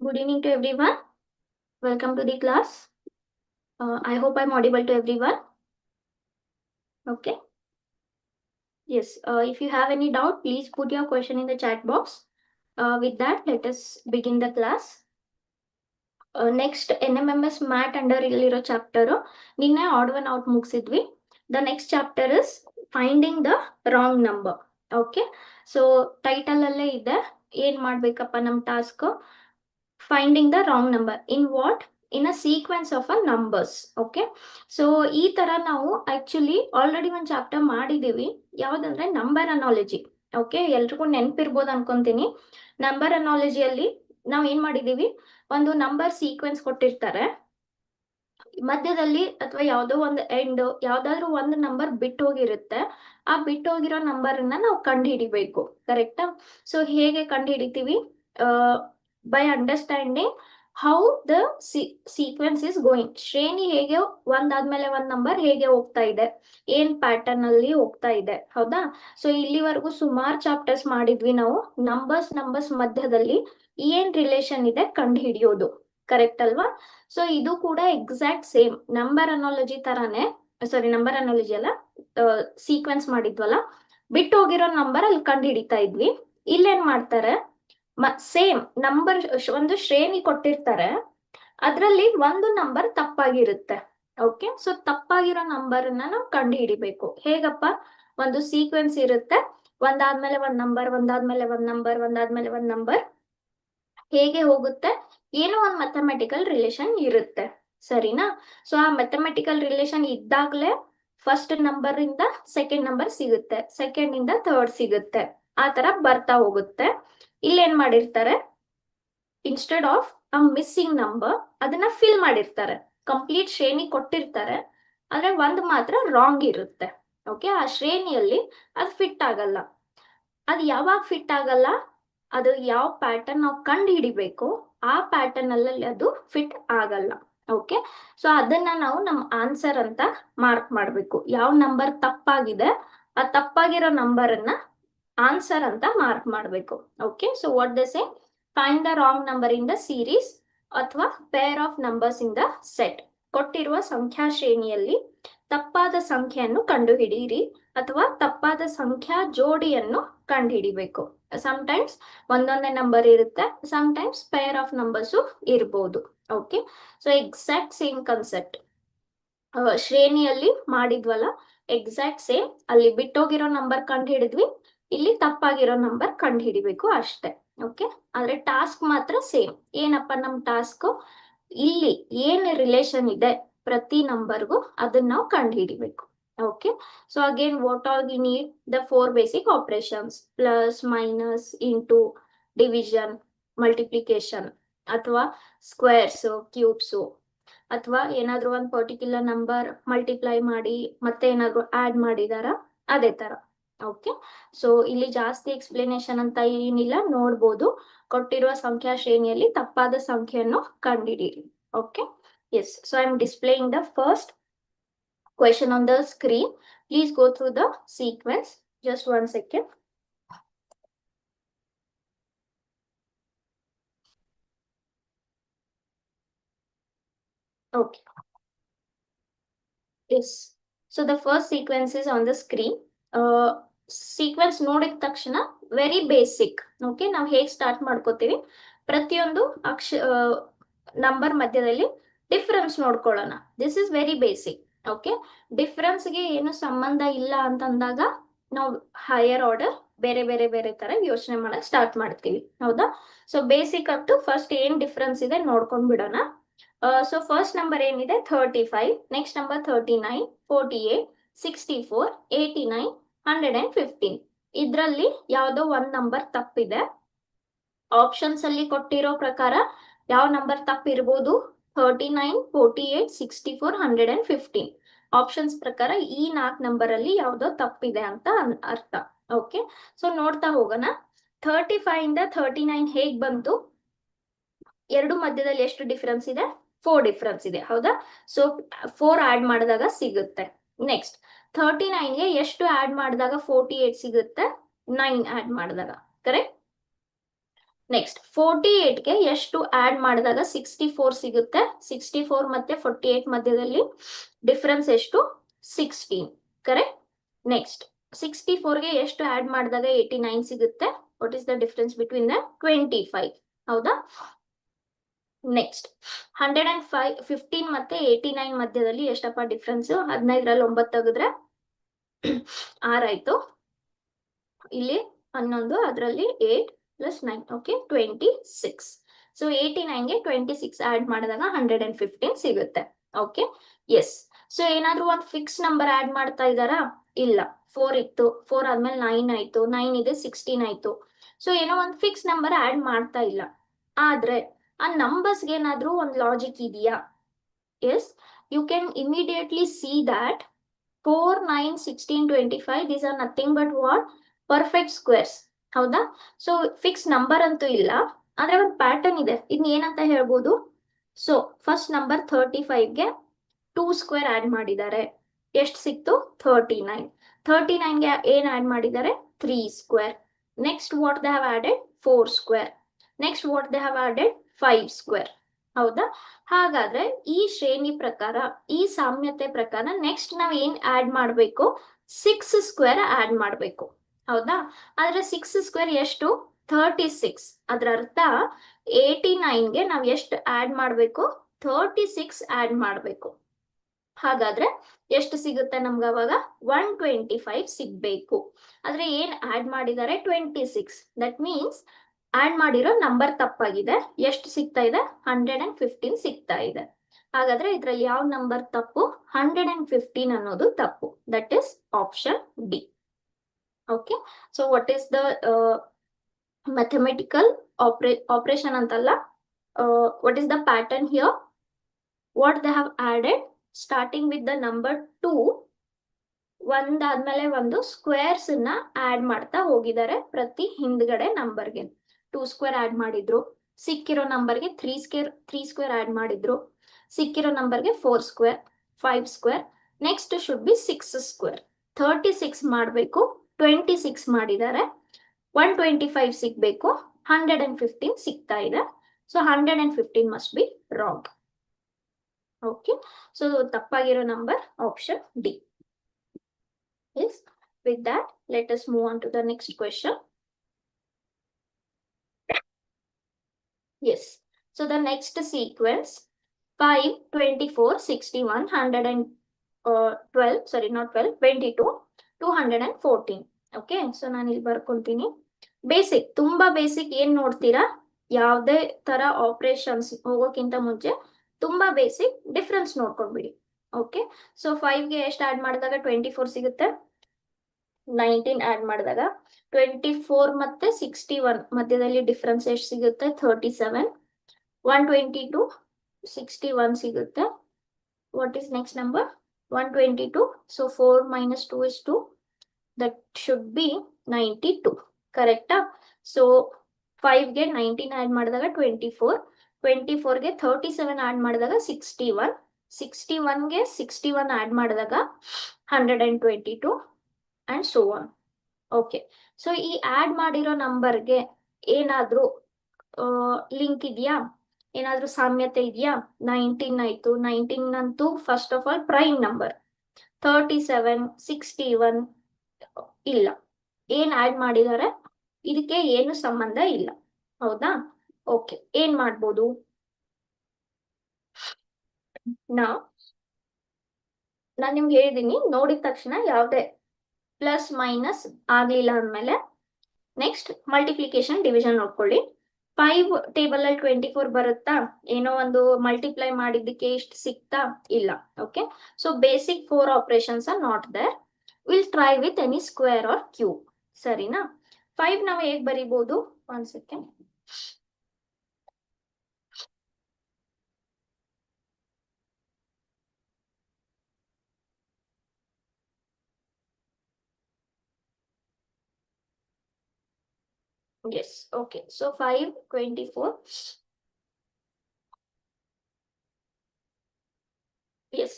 Good evening to everyone. Welcome to the class. I hope I'm audible to everyone. Okay. Yes. If you have any doubt, please put your question in the chat box. With that, let us begin the class. Next NMMS MAT under ಇಲ್ಲಿರೋ chapter ನಿನ್ನೆ odd one out ಮುಗಿಸಿದ್ವಿ. The next chapter is finding the wrong number. Okay, so title ಅಲ್ಲೇ ಇದೆ ಏನ್ ಮಾಡ್ಬೇಕಪ್ಪ ನಮ್ task. Finding the wrong number in what, in a sequence of a numbers. Okay, so ಈ ತರ ನಾವು ಆಕ್ಚುಲಿ ಆಲ್ರೆಡಿ ಒಂದು ಚಾಪ್ಟರ್ ಮಾಡಿದೀವಿ. ಯಾವ್ದಂದ್ರೆ ನಂಬರ್ ಅನಾಲಜಿ. ಓಕೆ, ಎಲ್ರಿಗೂ ನೆನ್ಪಿರ್ಬೋದು ಅನ್ಕೊಂತೀನಿ. ನಂಬರ್ ಅನಾಲಜಿಯಲ್ಲಿ ನಾವ್ ಏನ್ ಮಾಡಿದೀವಿ, ಒಂದು ನಂಬರ್ ಸೀಕ್ವೆನ್ಸ್ ಕೊಟ್ಟಿರ್ತಾರೆ, ಮಧ್ಯದಲ್ಲಿ ಅಥವಾ ಯಾವ್ದೋ ಒಂದು ಎಂಡ್ ಯಾವ್ದಾದ್ರು ಒಂದು ನಂಬರ್ ಬಿಟ್ಟು ಹೋಗಿರುತ್ತೆ. ಆ ಬಿಟ್ಟು ಹೋಗಿರೋ ನಂಬರ್ ಅನ್ನ ನಾವು ಕಂಡು ಹಿಡಿಬೇಕು. ಕರೆಕ್ಟಾ? ಸೊ ಹೇಗೆ ಕಂಡು ಹಿಡಿತೀವಿ? By understanding how the sequence is going. ಶ್ರೇಣಿ ಹೇಗೆ ಒಂದಾದ್ಮೇಲೆ ಒಂದ್ ನಂಬರ್ ಹೇಗೆ ಹೋಗ್ತಾ ಇದೆ, ಏನ್ ಪ್ಯಾಟರ್ನ್ ಅಲ್ಲಿ ಹೋಗ್ತಾ ಇದೆ. ಹೌದಾ? ಸೊ ಇಲ್ಲಿವರೆಗೂ ಸುಮಾರು ಚಾಪ್ಟರ್ಸ್ ಮಾಡಿದ್ವಿ ನಾವು. ನಂಬರ್ಸ್ ಮಧ್ಯದಲ್ಲಿ ಏನ್ ರಿಲೇಷನ್ ಇದೆ ಕಂಡು ಹಿಡಿಯೋದು. ಕರೆಕ್ಟ್ ಅಲ್ವಾ? ಸೊ ಇದು ಕೂಡ ಎಕ್ಸಾಕ್ಟ್ ಸೇಮ್ ನಂಬರ್ ಅನಾಲಜಿ ತರಾನೇ. ಸಾರಿ, ನಂಬರ್ ಅನಾಲಜಿ ಅಲ್ಲ, ಸೀಕ್ವೆನ್ಸ್ ಮಾಡಿದ್ವಲ್ಲ, ಬಿಟ್ಟು ಹೋಗಿರೋ ನಂಬರ್ ಅಲ್ಲಿ ಕಂಡು ಹಿಡಿತಾ ಇದ್ವಿ. ಇಲ್ಲೇನ್ ಮಾಡ್ತಾರೆ, ಸೇಮ್ ನಂಬರ್ ಒಂದು ಶ್ರೇಣಿ ಕೊಟ್ಟಿರ್ತಾರೆ, ಅದ್ರಲ್ಲಿ ಒಂದು ನಂಬರ್ ತಪ್ಪಾಗಿರುತ್ತೆ. ಓಕೆ, ಸೊ ತಪ್ಪಾಗಿರೋ ನಂಬರ್ ಅನ್ನ ನಾವು ಕಂಡು ಹಿಡಿಬೇಕು. ಹೇಗಪ್ಪ? ಒಂದು ಸೀಕ್ವೆನ್ಸ್ ಇರುತ್ತೆ, ಒಂದಾದ್ಮೇಲೆ ಒಂದ್ ನಂಬರ್, ಒಂದಾದ್ಮೇಲೆ ಒಂದ್ ನಂಬರ್, ಒಂದಾದ್ಮೇಲೆ ಒಂದ್ ನಂಬರ್ ಹೇಗೆ ಹೋಗುತ್ತೆ, ಏನೋ ಒಂದು ಮ್ಯಾಥಮೆಟಿಕಲ್ ರಿಲೇಷನ್ ಇರುತ್ತೆ. ಸರಿನಾ? ಸೊ ಆ ಮ್ಯಾಥಮೆಟಿಕಲ್ ರಿಲೇಷನ್ ಇದ್ದಾಗ್ಲೇ ಫಸ್ಟ್ ನಂಬರ್ ಇಂದ ಸೆಕೆಂಡ್ ನಂಬರ್ ಸಿಗುತ್ತೆ, ಸೆಕೆಂಡ್ ಇಂದ ಥರ್ಡ್ ಸಿಗುತ್ತೆ. ಆ ತರ ಬರ್ತಾ ಹೋಗುತ್ತೆ. ಇಲ್ಲೇನ್ ಮಾಡಿರ್ತಾರೆ, instead of a missing number ಅದನ್ನ ಫಿಲ್ ಮಾಡಿರ್ತಾರೆ. ಕಂಪ್ಲೀಟ್ ಶ್ರೇಣಿ ಕೊಟ್ಟಿರ್ತಾರೆ, ಆದ್ರೆ ಒಂದ್ ಮಾತ್ರ ರಾಂಗ್ ಇರುತ್ತೆ. ಓಕೆ, ಆ ಶ್ರೇಣಿಯಲ್ಲಿ ಅದು ಫಿಟ್ ಆಗಲ್ಲ. ಅದು ಯಾವಾಗ ಫಿಟ್ ಆಗಲ್ಲ, ಅದು ಯಾವ ಪ್ಯಾಟರ್ನ್ ನಾವು ಕಂಡು ಹಿಡಿಬೇಕು, ಆ ಪ್ಯಾಟರ್ನ್ ಅಲ್ಲಿ ಅದು ಫಿಟ್ ಆಗಲ್ಲ. ಓಕೆ, ಸೊ ಅದನ್ನ ನಾವು ನಮ್ಮ ಆನ್ಸರ್ ಅಂತ ಮಾರ್ಕ್ ಮಾಡ್ಬೇಕು. ಯಾವ ನಂಬರ್ ತಪ್ಪಾಗಿದೆ, ಆ ತಪ್ಪಾಗಿರೋ ನಂಬರ್ ಅನ್ನ ಆನ್ಸರ್ ಅಂತ ಮಾರ್ಕ್ ಮಾಡ್ಬೇಕು. Okay, so what they say, find the wrong number in the series ಅಥವಾ pair of numbers in the set. ಕೊಟ್ಟಿರುವ ಸಂಖ್ಯಾ ಶ್ರೇಣಿಯಲ್ಲಿ ತಪ್ಪಾದ ಸಂಖ್ಯೆಯನ್ನು ಕಂಡುಹಿಡಿಯಿರಿ ಅಥವಾ ತಪ್ಪಾದ ಸಂಖ್ಯಾ ಜೋಡಿಯನ್ನು ಕಂಡುಹಿಡಿಬೇಕು. ಸಮಟೈಮ್ಸ್ ಒಂದೊಂದೇ ನಂಬರ್ ಇರುತ್ತೆ, ಸಮಟೈಮ್ಸ್ ಪೇರ್ ಆಫ್ ನಂಬರ್ಸ್ ಇರ್ಬೋದು. Okay, so exact same concept ಶ್ರೇಣಿಯಲ್ಲಿ ಮಾಡಿದ್ವಲ್ಲ, ಎಕ್ಸಾಕ್ಟ್ ಸೇಮ್. ಅಲ್ಲಿ ಬಿಟ್ಟೋಗಿರೋ ನಂಬರ್ ಕಂಡು ಹಿಡಿದ್ವಿ, ಇಲ್ಲಿ ತಪ್ಪಾಗಿರೋ ನಂಬರ್ ಕಂಡು ಹಿಡಿಬೇಕು ಅಷ್ಟೇ. ಓಕೆ, ಆದ್ರೆ ಟಾಸ್ಕ್ ಮಾತ್ರ ಸೇಮ್. ಏನಪ್ಪ ನಮ್ ಟಾಸ್ಕ್? ಇಲ್ಲಿ ಏನ್ ರಿಲೇಷನ್ ಇದೆ ಪ್ರತಿ ನಂಬರ್ಗೂ ಅದನ್ನ ನಾವು ಕಂಡು ಹಿಡಿಬೇಕು. Okay, so again what all we need, the 4 basic operations: plus, minus, into, division, multiplication, ಅಥವಾ ಸ್ಕ್ವೇರ್ಸ್, ಕ್ಯೂಬ್ಸ್, ಅಥವಾ ಏನಾದ್ರೂ ಒಂದು ಪರ್ಟಿಕ್ಯುಲರ್ ನಂಬರ್ ಮಲ್ಟಿಪ್ಲೈ ಮಾಡಿ ಮತ್ತೆ ಏನಾದ್ರು ಆಡ್ ಮಾಡಿದಾರ, ಅದೇ ತರ. ಓಕೆ, ಸೊ ಇಲ್ಲಿ ಜಾಸ್ತಿ ಎಕ್ಸ್ಪ್ಲನೇಷನ್ ಅಂತ ಏನಿಲ್ಲ, ನೋಡ್ಬೋದು. ಕೊಟ್ಟಿರುವ ಸಂಖ್ಯಾ ಶ್ರೇಣಿಯಲ್ಲಿ ತಪ್ಪಾದ ಸಂಖ್ಯೆಯನ್ನು ಕಂಡುಹಿಡಿಯಿರಿ. Okay, yes. So I am displaying the first question on the screen. Please go through the sequence. Just 1 second. Okay. Yes. So the first sequence is on the screen. Sequence ನೋಡಿದ ತಕ್ಷಣ ವೆರಿ ಬೇಸಿಕ್. ಓಕೆ, ನಾವು ಹೇಗೆ start ಮಾಡ್ಕೋತೀವಿ, ಪ್ರತಿಯೊಂದು number ಮಧ್ಯದಲ್ಲಿ difference ನೋಡ್ಕೊಳ್ಳೋಣ. This is very basic. Okay, ಡಿಫರೆನ್ಸ್ಗೆ ಏನು ಸಂಬಂಧ ಇಲ್ಲ ಅಂತಂದಾಗ ನಾವು ಹೈಯರ್ ಆರ್ಡರ್ ಬೇರೆ ಬೇರೆ ಬೇರೆ ತರ ಯೋಚನೆ ಮಾಡಕ್ ಸ್ಟಾರ್ಟ್ ಮಾಡ್ತೀವಿ. ಹೌದಾ? So basic up to first ಏನ್ ಡಿಫರೆನ್ಸ್ ಇದೆ ನೋಡ್ಕೊಂಡ್ ಬಿಡೋಣ. ಸೊ ಫಸ್ಟ್ ನಂಬರ್ ಏನಿದೆ 35, ನೆಕ್ಸ್ಟ್ ನಂಬರ್ 39, 48, 64, 89, 115. ಇದ್ರಲ್ಲಿ ಯಾವ್ದೋ ಒಂದ್ ನಂಬರ್ ತಪ್ಪಿದೆ. ಆಪ್ಷನ್ಸ್ ಅಲ್ಲಿ ಕೊಟ್ಟಿರೋ ಪ್ರಕಾರ ಯಾವ ನಂಬರ್ ತಪ್ಪಿರ್ಬೋದು? 39, 48, 64, 115. ಆಪ್ಷನ್ಸ್ ಪ್ರಕಾರ ಈ 4 ನಂಬರ್ ಅಲ್ಲಿ ಯಾವ್ದೋ ತಪ್ಪಿದೆ ಅಂತ ಅರ್ಥ. ಓಕೆ, ಸೊ ನೋಡ್ತಾ ಹೋಗೋಣ. 35 ಇಂದ 39 ಹೇಗ್ ಬಂತು? ಎರಡು ಮಧ್ಯದಲ್ಲಿ ಎಷ್ಟು ಡಿಫರೆನ್ಸ್ ಇದೆ? 4 ಡಿಫರೆನ್ಸ್ ಇದೆ. ಹೌದಾ? ಸೊ 4 ಆಡ್ ಮಾಡಿದಾಗ ಸಿಗುತ್ತೆ. ನೆಕ್ಸ್ಟ್ 39ಗೆ ಎಷ್ಟು ಆಡ್ ಮಾಡಿದಾಗ 48 ಸಿಗುತ್ತೆ? 9 ಆಡ್ ಮಾಡಿದಾಗ. ಕರೆಕ್ಟ್? ನೆಕ್ಸ್ಟ್ 48ಗೆ ಎಷ್ಟು ಆಡ್ ಮಾಡಿದಾಗ 64 ಸಿಗುತ್ತೆ? 64 ಮತ್ತೆ 48 ಮಧ್ಯದಲ್ಲಿ ಡಿಫರೆನ್ಸ್ ಎಷ್ಟು? 16, ಕರೆಕ್ಟ್? ನೆಕ್ಸ್ಟ್ 64ಗೆ ಎಷ್ಟು ಆಡ್ ಮಾಡಿದಾಗ 89 ಸಿಗುತ್ತೆ? What is the difference between the 25? ಹೌದಾ? ನೆಕ್ಸ್ಟ್ 115 ಮತ್ತೆ 89 ಮಧ್ಯದಲ್ಲಿ ಎಷ್ಟಪ್ಪ ಡಿಫರೆನ್ಸ್? 15ರಲ್ಲಿ 9 ತೆಗೆದ್ರೆ 6 ಆಯ್ತು, ಇಲ್ಲಿ 11, ಅದರಲ್ಲಿ 8 ಪ್ಲಸ್ 9, ಓಕೆ 26. ಸೊ 89ಗೆ 26 ಆಡ್ ಮಾಡಿದಾಗ 115 ಸಿಗುತ್ತೆ. Okay, yes. ಸೊ ಏನಾದ್ರೂ ಒಂದು ಫಿಕ್ಸ್ ನಂಬರ್ ಆಡ್ ಮಾಡ್ತಾ ಇದ್ದಾರಾ? ಇಲ್ಲ. 4 ಇತ್ತು, 4 ಆದ್ಮೇಲೆ 9 ಆಯ್ತು, 9 ಇದೆ 16 ಆಯ್ತು. ಸೊ ಏನೋ ಒಂದು ಫಿಕ್ಸ್ ನಂಬರ್ ಆಡ್ ಮಾಡ್ತಾ ಇಲ್ಲ. ಆದ್ರೆ ಆ ನಂಬರ್ಸ್ಗೆ ಏನಾದ್ರೂ ಒಂದು ಲಾಜಿಕ್ ಇದೆಯಾ? Yes, you can immediately see that 4, 9, 16, 25 these are nothing but what? Perfect squares. ಹೌದಾ? ಸೊ ಫಿಕ್ಸ್ ನಂಬರ್ ಅಂತೂ ಇಲ್ಲ, ಆದ್ರೆ ಒಂದು ಪ್ಯಾಟರ್ನ್ ಇದೆ. ಇನ್ ಏನಂತ ಹೇಳ್ಬೋದು? ಸೊ ಫಸ್ಟ್ ನಂಬರ್ 35ಗೆ 2 ಸ್ಕ್ವೇರ್ ಆಡ್ ಮಾಡಿದ್ದಾರೆ. ಎಷ್ಟು ಸಿಕ್ತು? 39. 39ಗೆ ಏನ್ ಆಡ್ ಮಾಡಿದ್ದಾರೆ? 3 square. Next what they have added? 4 square. Next what they have added? 5 square. ಹೌದಾ? ಹಾಗಾದ್ರೆ ಈ ಶ್ರೇಣಿ ಪ್ರಕಾರ, ಈ ಸಾಮ್ಯತೆ ಪ್ರಕಾರ ನೆಕ್ಸ್ಟ್ ನಾವ್ ಏನ್ ಆಡ್ ಮಾಡ್ಬೇಕು? 6 ಸ್ಕ್ವೇರ್ ಆಡ್ ಮಾಡ್ಬೇಕು. ಹೌದಾ? ಆದ್ರೆ 6 ಸ್ಕ್ವೇರ್ ಎಷ್ಟು? 36. ಅದ್ರ ಅರ್ಥ 89ಗೆ ನಾವ್ ಎಷ್ಟು ಆಡ್ ಮಾಡ್ಬೇಕು? 36 ಆಡ್ ಮಾಡ್ಬೇಕು. ಹಾಗಾದ್ರೆ ಎಷ್ಟು ಸಿಗುತ್ತೆ ನಮ್ಗೆ ಅವಾಗ? 125 ಸಿಗ್ಬೇಕು. ಆದ್ರೆ ಏನ್ ಆಡ್ ಮಾಡಿದ್ದಾರೆ? 26. ದಟ್ ಮೀನ್ಸ್ ಆಡ್ ಮಾಡಿರೋ ನಂಬರ್ ತಪ್ಪಾಗಿದೆ. ಎಷ್ಟು ಸಿಗ್ತಾ ಇದೆ? 115 ಸಿಗ್ತಾ ಇದೆ. ಹಾಗಾದ್ರೆ ಇದ್ರಲ್ಲಿ ಯಾವ ನಂಬರ್ ತಪ್ಪು? 115 ಅನ್ನೋದು ತಪ್ಪು. That is option D. Okay, so what is the mathematical operation ಅಂತಲ್ಲ, what is the pattern here? What they have added starting with the number 2, ಒಂದಾದ್ಮೇಲೆ ಒಂದು ಸ್ಕ್ವೇರ್ಸ್ ನ ಆಡ್ ಮಾಡ್ತಾ ಹೋಗಿದ್ದಾರೆ ಪ್ರತಿ ಹಿಂದ್ಗಡೆ ನಂಬರ್ಗೆ. 2 ಸ್ಕ್ವೇರ್ ಆಡ್ ಮಾಡಿದ್ರು, ಸಿಕ್ಕಿರೋ ನಂಬರ್ಗೆ 3 ಸ್ಕ್ವೇರ್ ಆಡ್ ಮಾಡಿದ್ರು, ಸಿಕ್ಕಿರೋ ನಂಬರ್ಗೆ 4 square, 5 square. Next should be 6 square. 36 ಮಾಡಬೇಕು, 26 ಮಾಡಿದ್ದಾರೆ, 125 ಸಿಗ್ಬೇಕು, 115 ಸಿಗ್ತಾ ಇದೆ. So 115 must be wrong. Okay, so ತಪ್ಪಾಗಿರೋ number option D. Yes, with that, let us move on to the next question. Yes, so the next sequence 5, 24, 61, 112, sorry not 12, 22, 214. Okay, so ನಾನು ಇಲ್ಲಿ ಬರ್ಕೊಂತೀನಿ. Basic, ತುಂಬಾ basic. ಏನ್ ನೋಡ್ತೀರಾ? ಯಾವುದೇ ತರ operations ಹೋಗೋಕ್ಕಿಂತ ಮುಂಚೆ ತುಂಬಾ ಬೇಸಿಕ್ ಡಿಫ್ರೆನ್ಸ್ ನೋಡ್ಕೊಂಡ್ಬಿಡಿ. ಓಕೆ, ಸೊ 5ಗೆ ಎಷ್ಟು ಆಡ್ ಮಾಡಿದಾಗ 24 ಸಿಗುತ್ತೆ? 19 ಆಡ್ ಮಾಡಿದಾಗ 24 ಮತ್ತೆ 61 ಮಧ್ಯದಲ್ಲಿ ಡಿಫರೆನ್ಸ್ ಎಷ್ಟು ಸಿಗುತ್ತೆ? 37. 122, 61 ಸಿಗುತ್ತೆ. What is next number? 122. So 4 minus 2 is 2. That should be 92. ಕರೆಕ್ಟಾ? ಸೊ 5ಗೆ 19 ಆಡ್ ಮಾಡಿದಾಗ 24, 24ಗೆ 37 ಆಡ್ ಮಾಡಿದಾಗ 61, 61ಗೆ 61 ಆಡ್ ಮಾಡಿದಾಗ 122 and so on. Okay, so ಈ ಆಡ್ ಮಾಡಿರೋ ನಂಬರ್ಗೆ ಏನಾದ್ರೂ ಲಿಂಕ್ ಇದೆಯಾ? ಏನಾದ್ರೂ ಸಾಮ್ಯತೆ ಇದೆಯಾ? 19 ಆಯ್ತು, 19 ಅಂತೂ first of all prime number. 37, 61 ಇಲ್ಲ. ಏನ್ ಆಡ್ ಮಾಡಿದ್ದಾರೆ? ಇದಕ್ಕೆ ಏನು ಸಂಬಂಧ ಇಲ್ಲ. ಹೌದಾ? ಓಕೆ, ಏನ್ ಮಾಡ್ಬೋದು? ನಾನ್ ನಿಮ್ಗೆ ಹೇಳಿದೀನಿ, ನೋಡಿದ ತಕ್ಷಣ ಯಾವ್ದೇ ಪ್ಲಸ್ ಮೈನಸ್ ಆಗ್ಲಿಲ್ಲ ಅಂದ್ಮೇಲೆ ನೆಕ್ಸ್ಟ್ ಮಲ್ಟಿಪ್ಲಿಕೇಶನ್ ಡಿವಿಷನ್ ನೋಡ್ಕೊಳ್ಳಿ. 5 ಟೇಬಲ್ ಅಲ್ಲಿ 24 ಬರುತ್ತಾ? ಏನೋ ಒಂದು ಮಲ್ಟಿಪ್ಲೈ ಮಾಡಿದ್ದಕ್ಕೆ ಇಷ್ಟು ಸಿಕ್ತಾ? ಇಲ್ಲ. Okay, so basic 4 operations are not there. Will try with any square or cube. ಸರಿನಾ? 5 ನಾವು ಹೇಗ್ ಬರೀಬಹುದು? 1 second. Yes, okay. So 5, 24. Yes.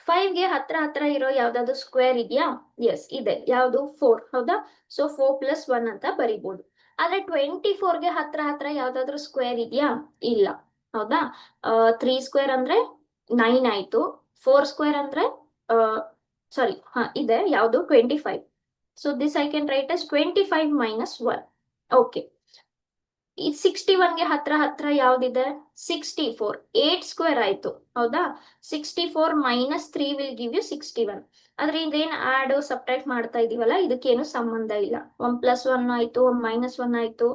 5ಗೆ ಹತ್ರ ಇರೋ ಯಾವ್ದಾದ್ರು ಸ್ಕ್ವೇರ್ ಇದೆಯಾ? ಎಸ್ ಇದೆ. ಯಾವ್ದು? 4. ಹೌದಾ? ಸೊ 4 + 1 ಅಂತ ಬರಿಬಹುದು. ಆದ್ರೆ 24ಗೆ ಹತ್ರ ಹತ್ರ ಯಾವ್ದಾದ್ರು ಸ್ಕ್ವೇರ್ ಇದೆಯಾ? ಇಲ್ಲ. ಹೌದಾ? 3 ಸ್ಕ್ವೇರ್ ಅಂದ್ರೆ 9 ಆಯ್ತು. 4 ಸ್ಕ್ವೇರ್ ಅಂದ್ರೆ ಸಾರಿ ಇದೆ ಯಾವುದು 25. So this I can write as 25 minus 1. Okay. ಈ 61ಗೆ ಹತ್ರ ಹತ್ರ ಯಾವ್ದಿದೆ? 64. 8 ಸ್ಕ್ವೇರ್ ಆಯ್ತು. ಹೌದಾ? 64 minus 3 will give you 61. ಆದ್ರೆ ಇದೇನ್ ಆಡ್ ಸಬ್ಟ್ರಾಕ್ಟ್ ಮಾಡ್ತಾ ಇದೀವಲ್ಲ, ಇದಕ್ಕೇನು ಸಂಬಂಧ ಇಲ್ಲ. 1 + 1 ಆಯ್ತು, 1 - 1 ಆಯ್ತು,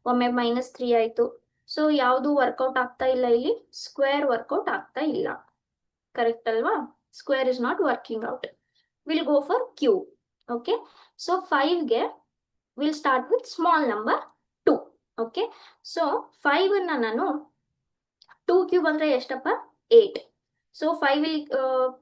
ಒಮ್ಮೆ -3 ಆಯ್ತು. ಸೊ ಯಾವುದು ವರ್ಕೌಟ್ ಆಗ್ತಾ ಇಲ್ಲ ಇಲ್ಲಿ? ಸ್ಕ್ವೇರ್ ವರ್ಕೌಟ್ ಆಗ್ತಾ ಇಲ್ಲ. ಕರೆಕ್ಟ್ ಅಲ್ವಾ? Square is not working out. Will go for cube. Okay. So 5ಗೆ will start with small number 2. Okay. So 5 ಅನ್ನ ನಾನು 2 ಕ್ಯೂಬ್ ಅಂದ್ರೆ ಎಷ್ಟಪ್ಪ? 8. ಸೊ 5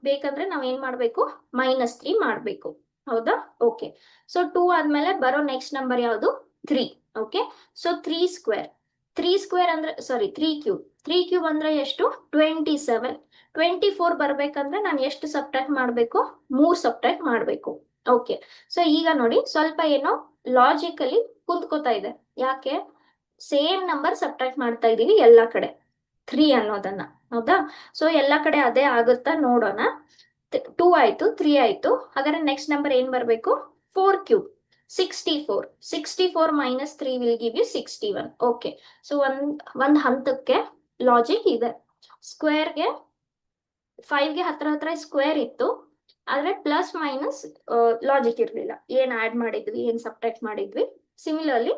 ಬೇಕಂದ್ರೆ ನಾವ್ ಏನ್ ಮಾಡ್ಬೇಕು? -3 ಮಾಡ್ಬೇಕು. ಹೌದಾ? ಓಕೆ. ಸೊ 2 ಆದ್ಮೇಲೆ ಬರೋ ನೆಕ್ಸ್ಟ್ ನಂಬರ್ ಯಾವುದು? 3. ಓಕೆ. So 3 square. 3 ಸ್ಕ್ವೇರ್ ಅಂದ್ರೆ ಸಾರಿ 3 ಕ್ಯೂಬ್. 3 ಕ್ಯೂಬ್ ಅಂದ್ರೆ ಎಷ್ಟು? 27. 24 ಬರ್ಬೇಕಂದ್ರೆ ನಾನು ಎಷ್ಟು ಸಬ್ಟ್ರಾಕ್ಟ್ ಮಾಡ್ಬೇಕು? 3 ಸಬ್ಟ್ರಾಕ್ಟ್ ಮಾಡ್ಬೇಕು. ಓಕೆ. ಸೊ ಈಗ ನೋಡಿ ಸ್ವಲ್ಪ ಏನೋ ಲಾಜಿಕಲಿ ಕುಂತ್ಕೋತಾ ಇದೆ. ಯಾಕೆ? ಸೇಮ್ ನಂಬರ್ ಸಬ್ಟ್ರಾಕ್ಟ್ ಮಾಡ್ತಾ ಇದೀವಿ ಎಲ್ಲಾ ಕಡೆ 3 ಅನ್ನೋದನ್ನ. ಹೌದಾ? ಸೊ ಎಲ್ಲಾ ಕಡೆ ಅದೇ ಆಗುತ್ತಾ ನೋಡೋಣ. 2 ಆಯ್ತು, 3 ಆಯ್ತು. ಹಾಗಾದ್ರೆ ನೆಕ್ಸ್ಟ್ ನಂಬರ್ ಏನ್ ಬರ್ಬೇಕು? 4 cube. 64. 64 - 3 will give you 61. Okay. So ಒಂದ್ ಹಂತಕ್ಕೆ ಲಾಜಿಕ್ ಇದೆ. ಸ್ಕ್ವೇರ್ಗೆ 5ಗೆ ಹತ್ರ ಹತ್ರ ಸ್ಕ್ವೇರ್ ಇತ್ತು, ಆದ್ರೆ ಪ್ಲಸ್ ಮೈನಸ್ ಲಾಜಿಕ್ ಇರ್ಲಿಲ್ಲ. ಏನ್ ಆಡ್ ಮಾಡಿದ್ವಿ, ಏನ್ ಸಬ್ಟ್ರಾಕ್ಟ್ ಮಾಡಿದ್ವಿ. ಸಿಮಿಲರ್ಲಿ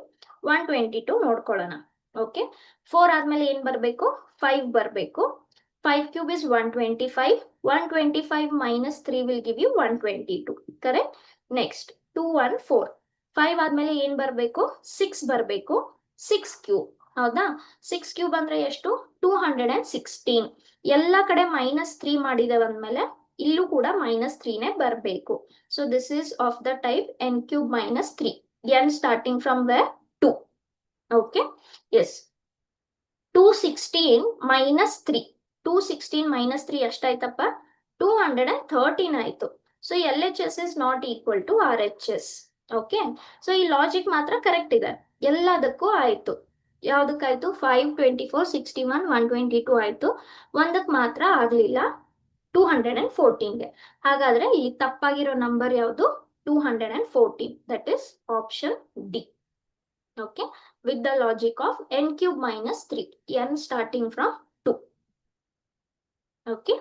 122 ನೋಡ್ಕೊಳ್ಳೋಣ. ಓಕೆ. 4 ಆದ್ಮೇಲೆ ಏನ್ ಬರ್ಬೇಕು? 5 ಬರ್ಬೇಕು. 5 cube is 125. 125 - 3 will give you 122. Correct? Next 2 1 4. 5 ಆದ್ಮೇಲೆ ಏನ್ ಬರ್ಬೇಕು? 6 ಬರ್ಬೇಕು. 6 ಕ್ಯೂಬ್. ಹೌದಾ? 6 ಕ್ಯೂಬ್ ಅಂದ್ರೆ ಎಷ್ಟು? 216. ಎಲ್ಲಾ ಕಡೆ -3 ಮಾಡಿದೇವೆ ಅಂದ್ಮೇಲೆ ಇಲ್ಲೂ ಕೂಡ -3ನೇ ಬರ್ಬೇಕು. So this is of the type n cube -3. n starting from where? 2. Okay. Yes. 216 - 3. 216 - 3 ಎಷ್ಟಾಯ್ತಪ್ಪ? 213 ಆಯ್ತು. So LHS is not equal to RHS. Okay. So ಈ ಲಾಜಿಕ್ ಮಾತ್ರ ಕರೆಕ್ಟ್ ಇದೆ. ಎಲ್ಲದಕ್ಕೂ ಆಯ್ತು. ಯಾವ್ದಕ್ಕಾಯ್ತು? 5 24 61 122 ಆಯ್ತು. ಒಂದಕ್ಕೆ ಮಾತ್ರ ಆಗ್ಲಿಲ್ಲ, 214ಗೆ. ಹಾಗಾದ್ರೆ ಈ ತಪ್ಪಾಗಿರೋ ನಂಬರ್ ಯಾವುದು? 214. That is option D. Okay, with the logic of n cube - 3, n starting from 2. Okay,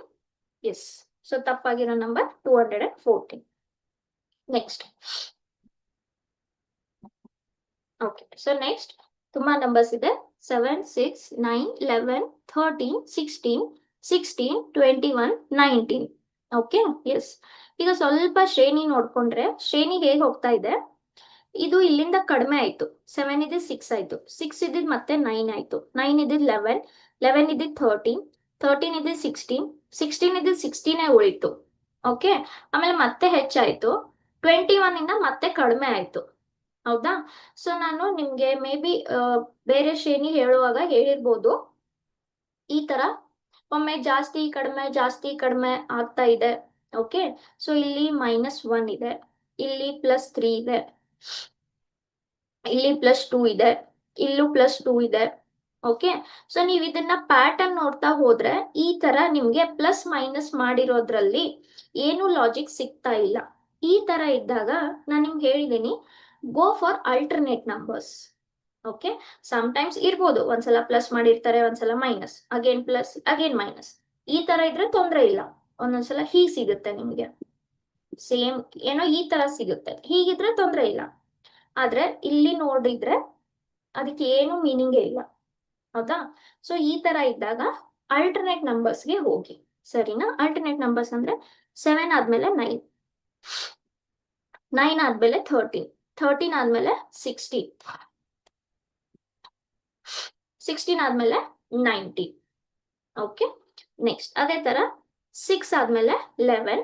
yes. So tappagiro number 214. Next. Okay, so next tumma numbers ide 7 6 9 11 13 16 16 21 19. Okay, yes. ಈಗ ಸ್ವಲ್ಪ ಶ್ರೇಣಿ ನೋಡ್ಕೊಂಡ್ರೆ ಶ್ರೇಣಿ ಹೇಗೆ ಹೋಗ್ತಾ ಇದೆ? ಇದು ಇಲ್ಲಿಂದ ಕಡಿಮೆ ಆಯ್ತು. 7 ಇದ್ದಿದ್ದು 6 ಆಯ್ತು, 6 ಇದ್ದಿದ್ದು ಮತ್ತೆ 9 ಆಯ್ತು, 9 ಇದ್ದಿದ್ದು 11, 11 ಇದ್ದಿದ್ದು 13, 13 ಇದ್ದಿದ್ದು 16, 16 ಇದ್ದಿದ್ದು 16 ಉಳಿತು. ಓಕೆ. ಆಮೇಲೆ ಮತ್ತೆ ಹೆಚ್ಚಾಯ್ತು, 21 ಇಂದ ಮತ್ತೆ ಕಡಿಮೆ ಆಯ್ತು. ಹೌದಾ? ಸೊ ನಾನು ನಿಮ್ಗೆ ಮೇ ಬಿ ಬೇರೆ ಶ್ರೇಣಿ ಹೇಳುವಾಗ ಹೇಳಿರ್ಬೋದು, ಈ ತರ ಒಮ್ಮೆ ಜಾಸ್ತಿ ಕಡಿಮೆ ಆಗ್ತಾ ಇದೆ. ಓಕೆ. ಸೊ ಇಲ್ಲಿ -1 ಇದೆ, ಇಲ್ಲಿ +3 ಇದೆ, ಇಲ್ಲಿ +2 ಇದೆ, ಇಲ್ಲೂ +2 ಇದೆ. ಓಕೆ. ಸೊ ನೀವ್ ಇದನ್ನ ಪ್ಯಾಟರ್ನ್ ನೋಡ್ತಾ ಹೋದ್ರೆ ಈ ತರ ನಿಮ್ಗೆ ಪ್ಲಸ್ ಮೈನಸ್ ಮಾಡಿರೋದ್ರಲ್ಲಿ ಏನು ಲಾಜಿಕ್ ಸಿಗ್ತಾ ಇಲ್ಲ. ಈ ತರ ಇದ್ದಾಗ ನಾನು ನಿಮ್ಗೆ ಹೇಳಿದೀನಿ, go for alternate numbers. Okay. Sometimes ಇರ್ಬೋದು, ಒಂದ್ಸಲ ಪ್ಲಸ್ ಮಾಡಿರ್ತಾರೆ, ಒಂದ್ಸಲ minus, again plus, again minus. ಈ ತರ ಇದ್ರೆ ತೊಂದ್ರೆ ಇಲ್ಲ. ಒಂದೊಂದ್ಸಲ ಹೀಗ್ ಸಿಗುತ್ತೆ ನಿಮ್ಗೆ, ಸೇಮ್ ಏನೋ ಈ ತರ ಸಿಗುತ್ತೆ. ಹೀಗಿದ್ರೆ ತೊಂದ್ರೆ ಇಲ್ಲ. ಆದ್ರೆ ಇಲ್ಲಿ ನೋಡಿದ್ರೆ ಅದಕ್ಕೆ ಏನು ಮೀನಿಂಗೇ ಇಲ್ಲ. ಹೌದಾ? ಸೊ ಈ ತರ ಇದ್ದಾಗ ಅಲ್ಟರ್ನೇಟ್ ನಂಬರ್ಸ್ಗೆ ಹೋಗಿ. ಸರಿನಾ? ಅಲ್ಟರ್ನೇಟ್ ನಂಬರ್ಸ್ ಅಂದ್ರೆ 7 ಆದ್ಮೇಲೆ 9, 9 ಆದ್ಮೇಲೆ 13, 13 ಆದ್ಮೇಲೆ 16, 16 ಆದ್ಮೇಲೆ 19. ಓಕೆ. ನೆಕ್ಸ್ಟ್ ಅದೇ ತರ 6 ಆದ್ಮೇಲೆ 11,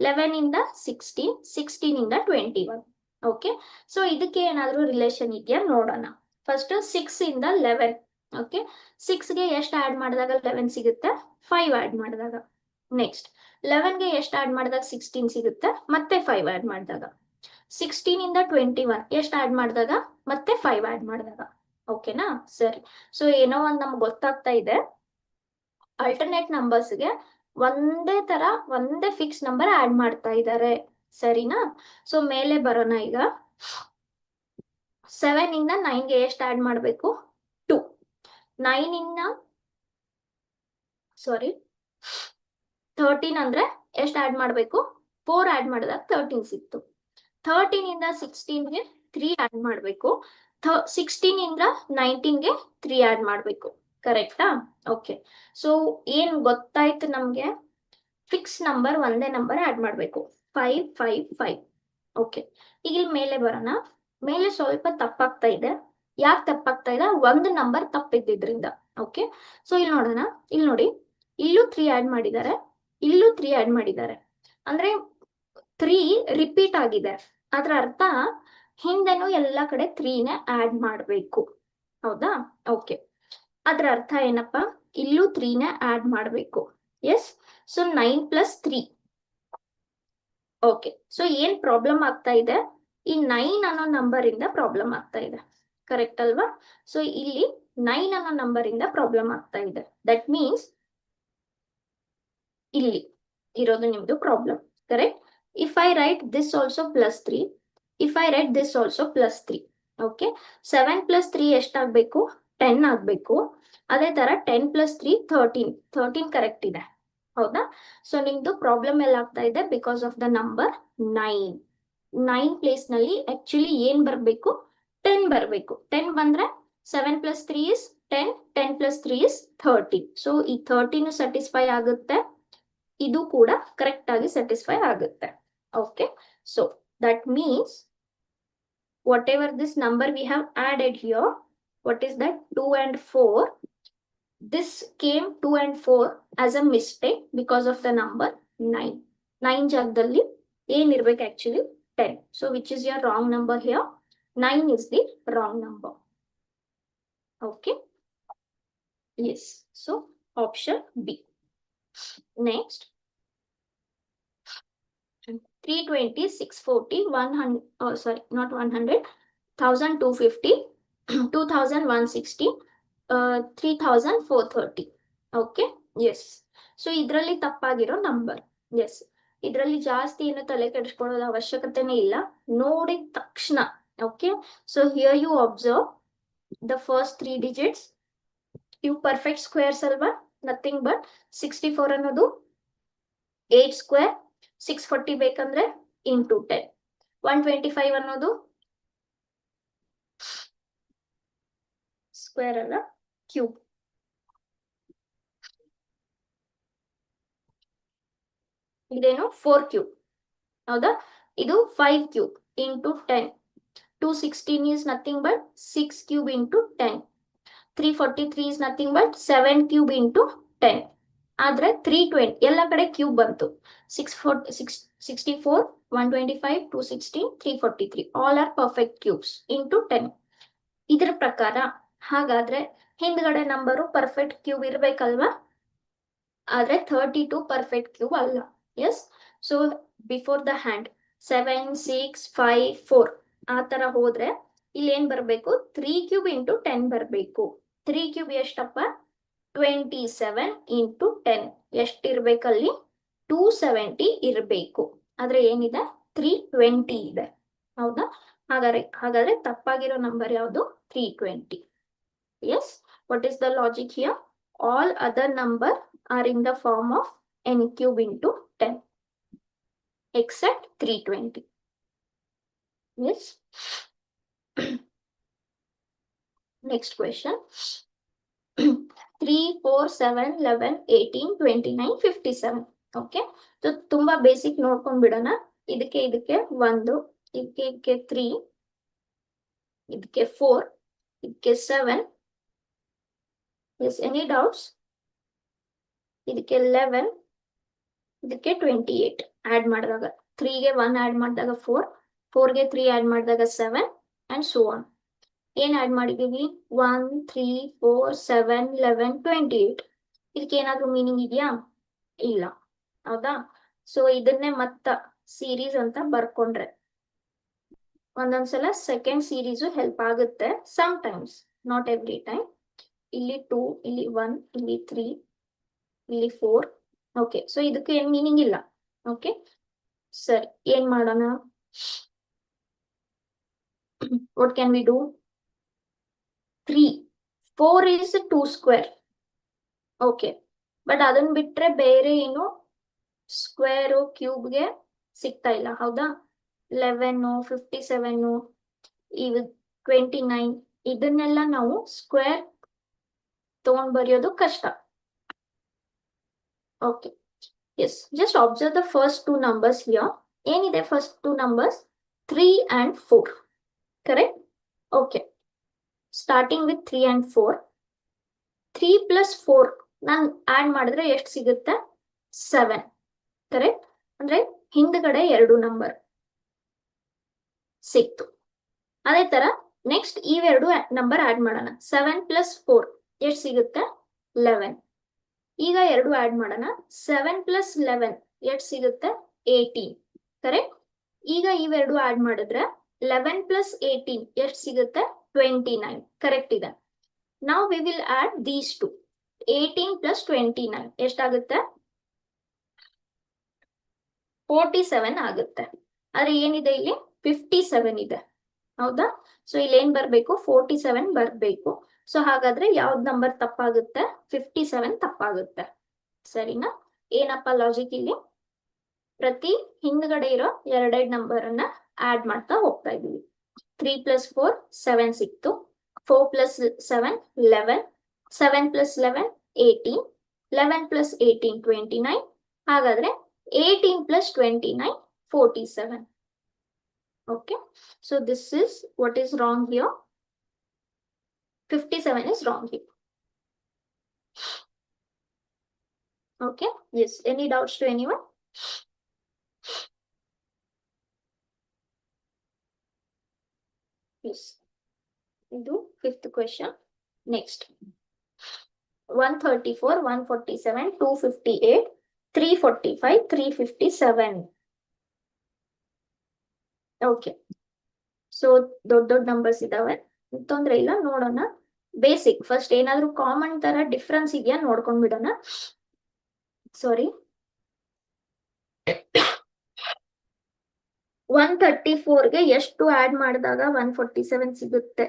11 ಇಂದ 16, 16 ಇಂದ 21. ಓಕೆ. ಸೊ ಇದಕ್ಕೆ ಏನಾದ್ರೂ ರಿಲೇಷನ್ ಇದೆಯಾ ನೋಡೋಣ. ಫಸ್ಟ್ 6 ಇಂದ 11. ಓಕೆ. 6ಗೆ ಎಷ್ಟು ಆಡ್ ಮಾಡಿದಾಗ 11 ಸಿಗುತ್ತೆ? 5 ಆಡ್ ಮಾಡಿದಾಗ. ನೆಕ್ಸ್ಟ್ 11ಗೆ ಎಷ್ಟು ಆಡ್ ಮಾಡಿದಾಗ 16 ಸಿಗುತ್ತೆ? ಮತ್ತೆ 5 ಆಡ್ ಮಾಡಿದಾಗ. 16 ಇಂದ 21 ಎಷ್ಟು ಆಡ್ ಮಾಡಿದಾಗ ಮತ್ತೆ 5 ಆಡ್ ಮಾಡಿದಾಗ. ಓಕೆನಾ? ಸರಿ. ಸೊ ಏನೋ ಒಂದ್ ನಮ್ಗೆ ಗೊತ್ತಾಗ್ತಾ ಇದೆ, ಆಲ್ಟರ್ನೇಟ್ ನಂಬರ್ಸ್ಗೆ ಒಂದೇ ಫಿಕ್ಸ್ ನಂಬರ್ ಆಡ್ ಮಾಡ್ತಾ ಇದ್ದಾರೆ. ಸರಿನಾ? ಸೊ ಮೇಲೆ ಬರೋಣ ಈಗ. 7 ಇಂದ 9ಗೆ ಎಷ್ಟು ಆಡ್ ಮಾಡಬೇಕು? 2. 9 ಇಂದ 13 ಅಂದ್ರೆ ಎಷ್ಟು ಆಡ್ ಮಾಡಬೇಕು? 4 ಆಡ್ ಮಾಡಿದಾಗ 13 ಸಿಕ್ತು. 13 ಇಂದ 16ಗೆ 3 ಆಡ್ ಮಾಡಬೇಕು. 16 ಇಂದ 19ಗೆ 3 ಆಡ್ ಮಾಡಬೇಕು. ಕರೆಕ್ಟಾ? ಓಕೆ. ಸೊ ಏನ್ ಗೊತ್ತಾಯ್ತು ನಮ್ಗೆ? ಫಿಕ್ಸ್ ನಂಬರ್ ಒಂದೇ ನಂಬರ್ ಆಡ್ ಮಾಡಬೇಕು. 5 5 5. ಓಕೆ. ಈಗ ಇಲ್ಲಿ ಮೇಲೆ ಬರೋಣ. ಮೇಲೆ ಸ್ವಲ್ಪ ತಪ್ಪಾಗ್ತಾ ಇದೆ. ಯಾಕೆ ತಪ್ಪಾಗ್ತಾ ಇದೆ? ಒಂದು ನಂಬರ್ ತಪ್ಪಿದ್ದಿದ್ರಿಂದ. ಓಕೆ. ಸೊ ಇಲ್ಲಿ ನೋಡೋಣ. ಇಲ್ಲಿ ನೋಡಿ, ಇಲ್ಲೂ 3 ಆಡ್ ಮಾಡಿದ್ದಾರೆ, ಇಲ್ಲೂ 3 ಆಡ್ ಮಾಡಿದ್ದಾರೆ. ಅಂದ್ರೆ 3 ರಿಪೀಟ್ ಆಗಿದೆ. ಅದ್ರ ಅರ್ಥ ಹಿಂದೆನೂ ಎಲ್ಲ ಕಡೆ 3ನೇ ಆಡ್ ಮಾಡಬೇಕು. ಹೌದಾ? ಓಕೆ. ಅದ್ರ ಅರ್ಥ ಏನಪ್ಪ? ಇಲ್ಲೂ 3ನೇ ಆಡ್ ಮಾಡಬೇಕು. ಎಸ್. ಸೊ 9 + 3. ಓಕೆ. ಸೊ ಏನ್ ಪ್ರಾಬ್ಲಮ್ ಆಗ್ತಾ ಇದೆ? ಈ 9 ಅನ್ನೋ ನಂಬರ್ ಇಂದ ಪ್ರಾಬ್ಲಮ್ ಆಗ್ತಾ ಇದೆ. ಕರೆಕ್ಟ್ ಅಲ್ವಾ? ಸೊ ಇಲ್ಲಿ 9 ಅನ್ನೋ ನಂಬರ್ ಇಂದ ಪ್ರಾಬ್ಲಮ್ ಆಗ್ತಾ ಇದೆ. ದಟ್ ಮೀನ್ಸ್ ಇಲ್ಲಿ ಇರೋದು ನಿಮ್ದು problem. Correct? If I write this also +3, if I write this also +3. Okay. 7 + 3 ಎಷ್ಟಾಗಬೇಕು? 10 ಆಗಬೇಕು. ಅದೇ ತರ 10 + 3 13 ಕರೆಕ್ಟ್ ಇದೆ. ಹೌದಾ? ಸೊ ನಿಮ್ದು ಪ್ರಾಬ್ಲಮ್ ಎಲ್ಲ ಆಗ್ತಾ ಇದೆ because of the number 9. 9 place ನಲ್ಲಿ ಆಕ್ಚುಲಿ ಏನ್ ಬರ್ಬೇಕು? 10 ಬರ್ಬೇಕು. 10 ಬಂದ್ರೆ 7 + 3 is 10, 10 + 3 is 13. ಸೊ ಈ 13 ಸ್ಯಾಟಿಸ್ಫೈ ಆಗುತ್ತೆ, ಇದು ಕೂಡ ಕರೆಕ್ಟ್ ಆಗಿ ಸ್ಯಾಟಿಸ್ಫೈ ಆಗುತ್ತೆ. Okay. So that means whatever this number we have added here, what is that? 2 and 4. This came 2 and 4 as a mistake because of the number 9. 9 ಜಾಗದಲ್ಲಿ ಏನಿರ್ಬೇಕು actually? 10. So which is your wrong number here? 9 is the wrong number. Okay. Yes. So option B. Next. 320, 640, 100, oh sorry, not 100, 1250, 2160, 3430. Okay. Yes. So ಇದರಲ್ಲಿ ತಪ್ಪಾಗಿರೋ number. S. ಇದರಲ್ಲಿ ಜಾಸ್ತಿ ಏನು ತಲೆ ಕೆಡಿಸ್ಕೊಳ್ಳೋದು ಅವಶ್ಯಕತೆನೇ ಇಲ್ಲ, ನೋಡಿದ ತಕ್ಷಣ. Okay. So here you observe the first 3 digits. ಇವು ಪರ್ಫೆಕ್ಟ್ ಸ್ಕ್ವೇರ್ಸ್ ಅಲ್ವಾ? ನಥಿಂಗ್ ಬಟ್ 64 ಅನ್ನೋದು 8 ಸ್ಕ್ವೇರ್, 640 ಬೇಕಂದ್ರೆ ಇಂಟು 10. 125 ಅನ್ನೋದು ಸ್ಕ್ವೇರ್ ಅಲ್ಲ, ಕ್ಯೂಬ್. ಇದೇನು 4 ಕ್ಯೂಬ್. ಹೌದಾ? ಇದು 5 cube into 10. 216 is nothing but 6 cube into 10. 343 is nothing but 7 cube into 10. ಆದ್ರೆ 320 ಎಲ್ಲ ಕಡೆ ಕ್ಯೂಬ್ ಬಂತು. 64, 125, 216, 343 all are perfect cubes into 10. ಇದ್ರ ಪ್ರಕಾರ ಹಾಗಾದ್ರೆ ಹಿಂದ್ಗಡೆ ನಂಬರು ಪರ್ಫೆಕ್ಟ್ ಕ್ಯೂಬ್ ಇರ್ಬೇಕಲ್ವಾ? ಆದ್ರೆ 32 ಪರ್ಫೆಕ್ಟ್ ಕ್ಯೂಬ್ ಅಲ್ಲ. Yes. So before the hand 7, 6, 5, 4 ಆ ತರ ಹೋದ್ರೆ ಇಲ್ಲಿ ಏನ್ ಬರ್ಬೇಕು? 3 ಕ್ಯೂಬ್ ಇಂಟು 10 ಬರ್ಬೇಕು. 3 ಕ್ಯೂಬ್ ಎಷ್ಟಪ್ಪ? 27 ಇಂಟು 10 ಎಷ್ಟಿರ್ಬೇಕಲ್ಲಿ? 270 ಇರ್ಬೇಕು. ಆದ್ರೆ ಏನಿದೆ? 320 ಇದೆ. ಹೌದಾ? ಹಾಗಾದ್ರೆ ತಪ್ಪಾಗಿರೋ ನಂಬರ್ ಯಾವುದು? 320. Yes. What is the logic here? All other number are in the form of n cube into 10 except 320. Yes. Next question. 3, 4, 7, 11, 18, 29, 57. Okay. So ತುಂಬಾ ಬೇಸಿಕ್ ನೋಡ್ಕೊಂಡ್ ಬಿಡೋಣ. ಇದಕ್ಕೆ 1, ಇದಕ್ಕೆ 3, ಇದಕ್ಕೆ 4, ಇದಕ್ಕೆ 7. Yes, any doubts? ಇದಕ್ಕೆ 11, ಇದಕ್ಕೆ 28 ಆಡ್ ಮಾಡಿದಾಗ 3ಗೆ 1 ಆಡ್ ಮಾಡಿದಾಗ 4, 4ಗೆ 3 ಆಡ್ ಮಾಡಿದಾಗ 7 and so on. ಏನ್ ಆಡ್ ಮಾಡಿದೀವಿ? 1, 3, 4, 7, 11, 28. ಇದಕ್ಕೆ ಏನಾದ್ರೂ ಮೀನಿಂಗ್ ಇದೆಯಾ? ಇಲ್ಲ. ಹೌದಾ? ಸೊ ಇದನ್ನೇ ಮತ್ತ ಸೀರೀಸ್ ಅಂತ ಬರ್ಕೊಂಡ್ರೆ ಒಂದೊಂದ್ಸಲ ಸೆಕೆಂಡ್ ಸೀರೀಸು ಹೆಲ್ಪ್ ಆಗುತ್ತೆ, sometimes, not every time. ಇಲ್ಲಿ 2, ಇಲ್ಲಿ 1, ಇಲ್ಲಿ 3, ಇಲ್ಲಿ 4. ಓಕೆ, ಸೊ ಇದಕ್ಕೆ ಏನ್ ಮೀನಿಂಗ್ ಇಲ್ಲ. ಓಕೆ, ಸರಿ, ಏನ್ ಮಾಡೋಣ? What can we do? 3, 4 is 2 square. Okay, but ಅದನ್ನ ಬಿಟ್ರೆ ಬೇರೆ ಏನು ಸ್ಕ್ವೇರು ಕ್ಯೂಬ್ಗೆ ಸಿಗ್ತಾ ಇಲ್ಲ, ಹೌದಾ? 11, 57, ಈಗ 29, ಇದನ್ನೆಲ್ಲ ನಾವು ಸ್ಕ್ವೇರ್ ತಗೊಂಡ್ ಬರೆಯೋದು ಕಷ್ಟ. Okay, yes, just observe the first 2 numbers here. ಏನಿದೆ first 2 numbers? 3 and 4, correct? Okay, starting with 3 and 4. 3 plus 4 ನಾನು ಆಡ್ ಮಾಡಿದ್ರೆ ಎಷ್ಟು ಸಿಗುತ್ತೆ? 7, ಕರೆಕ್ಟ್? ಅಂದ್ರೆ ಹಿಂದ್ಗಡೆ 2 ನಂಬರ್ ಸಿಕ್ತು. ಅದೇ ತರ ನೆಕ್ಸ್ಟ್ ಇವೆರಡು ನಂಬರ್ ಆಡ್ ಮಾಡೋಣ. 7 plus 4 ಎಷ್ಟು ಸಿಗುತ್ತೆ? 11. ಈಗ 2 ಆಡ್ ಮಾಡೋಣ. 7 plus 11 ಎಷ್ಟು ಸಿಗುತ್ತೆ? 18, ಕರೆಕ್ಟ್? ಈಗ ಇವೆರಡು ಆಡ್ ಮಾಡಿದ್ರೆ 11 plus 18 ಎಷ್ಟು ಸಿಗುತ್ತೆ? 29, ಕರೆಕ್ಟ್ ಇದೆ. ನಾವು we will add these two. 18 plus 29 ಎಷ್ಟಾಗುತ್ತೆ? 47 ಆಗುತ್ತೆ. ಆದ್ರೆ ಏನಿದೆ ಇಲ್ಲಿ? 57 ಇದೆ, ಹೌದಾ? ಸೊ ಇಲ್ಲಿ ಏನ್ ಬರ್ಬೇಕು? 47 ಬರ್ಬೇಕು. ಸೊ ಹಾಗಾದ್ರೆ ಯಾವ್ದು ನಂಬರ್ ತಪ್ಪಾಗುತ್ತೆ? 57 ತಪ್ಪಾಗುತ್ತೆ, ಸರಿನಾ? ಏನಪ್ಪ ಲಾಜಿಕ್ ಇಲ್ಲಿ? ಪ್ರತಿ ಹಿಂದ್ಗಡೆ ಇರೋ 2 ನಂಬರ್ ಅನ್ನ ಆಡ್ ಮಾಡ್ತಾ ಹೋಗ್ತಾ ಇದೀವಿ. 3 plus 4 7 ಸಿಕ್ತು. 4 plus 7 11. 7 plus 11 18. 11 plus 18 29. ಹಾಗಾದ್ರೆ 18 plus 29 47. Okay, so this is what is wrong here. 57 is wrong here. Okay, yes, any doubts to anyone? Yes, do 5th question. Next, 134, 147, 258, 345, 357. Okay, so ದೊಡ್ಡ ದೊಡ್ಡ numbers ಇದಾವೆ, ತೊಂದ್ರೆ ಇಲ್ಲ, ನೋಡೋಣ. ಬೇಸಿಕ್ ಫಸ್ಟ್ ಏನಾದ್ರೂ common ತರ difference ಇದೆಯಾ ನೋಡ್ಕೊಂಡ್ಬಿಡೋಣ. ಸಾರಿ, 134ಗೆ ಎಷ್ಟು ಆಡ್ ಮಾಡಿದಾಗ 147 ಸಿಗುತ್ತೆ?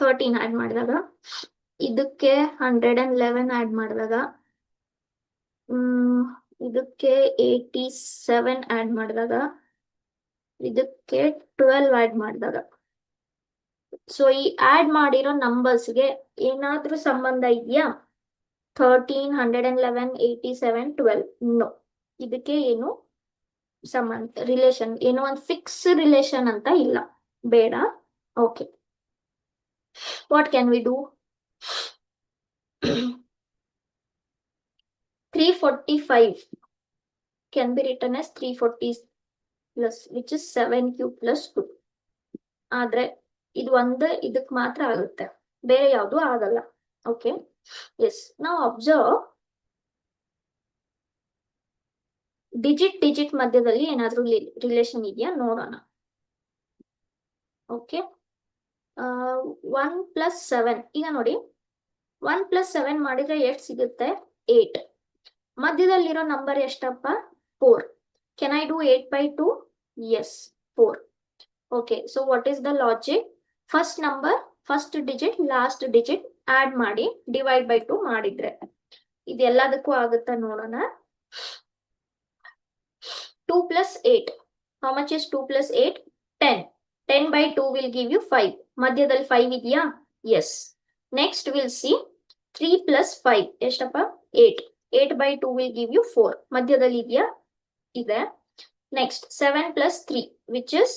ಥರ್ಟೀನ್ ಆಡ್ ಮಾಡಿದಾಗ, ಇದಕ್ಕೆ 111 ಆಡ್ ಮಾಡಿದಾಗ, ಇದಕ್ಕೆ 87 ಆಡ್ ಮಾಡಿದಾಗ, ಇದಕ್ಕೆ 12 ಆಡ್ ಮಾಡಿದಾಗ. ಸೊ ಈ ಆಡ್ ಮಾಡಿರೋ ನಂಬರ್ಸ್ಗೆ ಏನಾದ್ರೂ ಸಂಬಂಧ ಇದೆಯಾ? 13, 111, 87, 12. ನೋ, ಇದಕ್ಕೆ ಏನು ಸಂಬಂಧ, ರಿಲೇಷನ್, ಏನೋ ಒಂದು ಫಿಕ್ಸ್ ರಿಲೇಷನ್ ಅಂತ ಇಲ್ಲ, ಬೇಡ. Okay, what can we do? 345 can be written as 340 plus, which is 7 cube plus 2. ಆದ್ರೆ ಇದು ಒಂದು ಇದಕ್ಕೆ ಮಾತ್ರ ಆಗುತ್ತೆ, ಬೇರೆ ಯಾವುದು ಆಗಲ್ಲ. ಓಕೆ, ಎಸ್, ನಾವು ಅಬ್ಸರ್ವ್ ಡಿಜಿಟ್ ಮಧ್ಯದಲ್ಲಿ ಏನಾದ್ರೂ ರಿಲೇಷನ್ ಇದೆಯಾ ನೋಡೋಣ. ಓಕೆ, 1 plus 7, ಈಗ ನೋಡಿ 1 plus 7 ಮಾಡಿದ್ರೆ ಎಷ್ಟು ಸಿಗುತ್ತೆ? 8. ಮಧ್ಯದಲ್ಲಿರೋ ನಂಬರ್ ಎಷ್ಟಪ್ಪ? 4. Can I do 8 by 2? Yes, 4. Okay, so what is the logic? First number, first digit, last digit add ಮಾಡಿ divide by 2 ಮಾಡಿದ್ರೆ ಇದೆಲ್ಲದಕ್ಕೂ ಆಗುತ್ತಾ ನೋಡೋಣ. 2 plus 8. How much is 2 plus 8? 10. 10 by 2 will give you 5. ಮಧ್ಯದಲ್ಲಿ 5 ಇದೆಯಾ? Yes. Next we'll see 3 plus 5. ಎಷ್ಟಪ್ಪ? 8. 8 by 2 will give you 4. ಮಧ್ಯದಲ್ಲಿ ಇದೆಯಾ? ಇದೆ. Next 7 plus 3, which is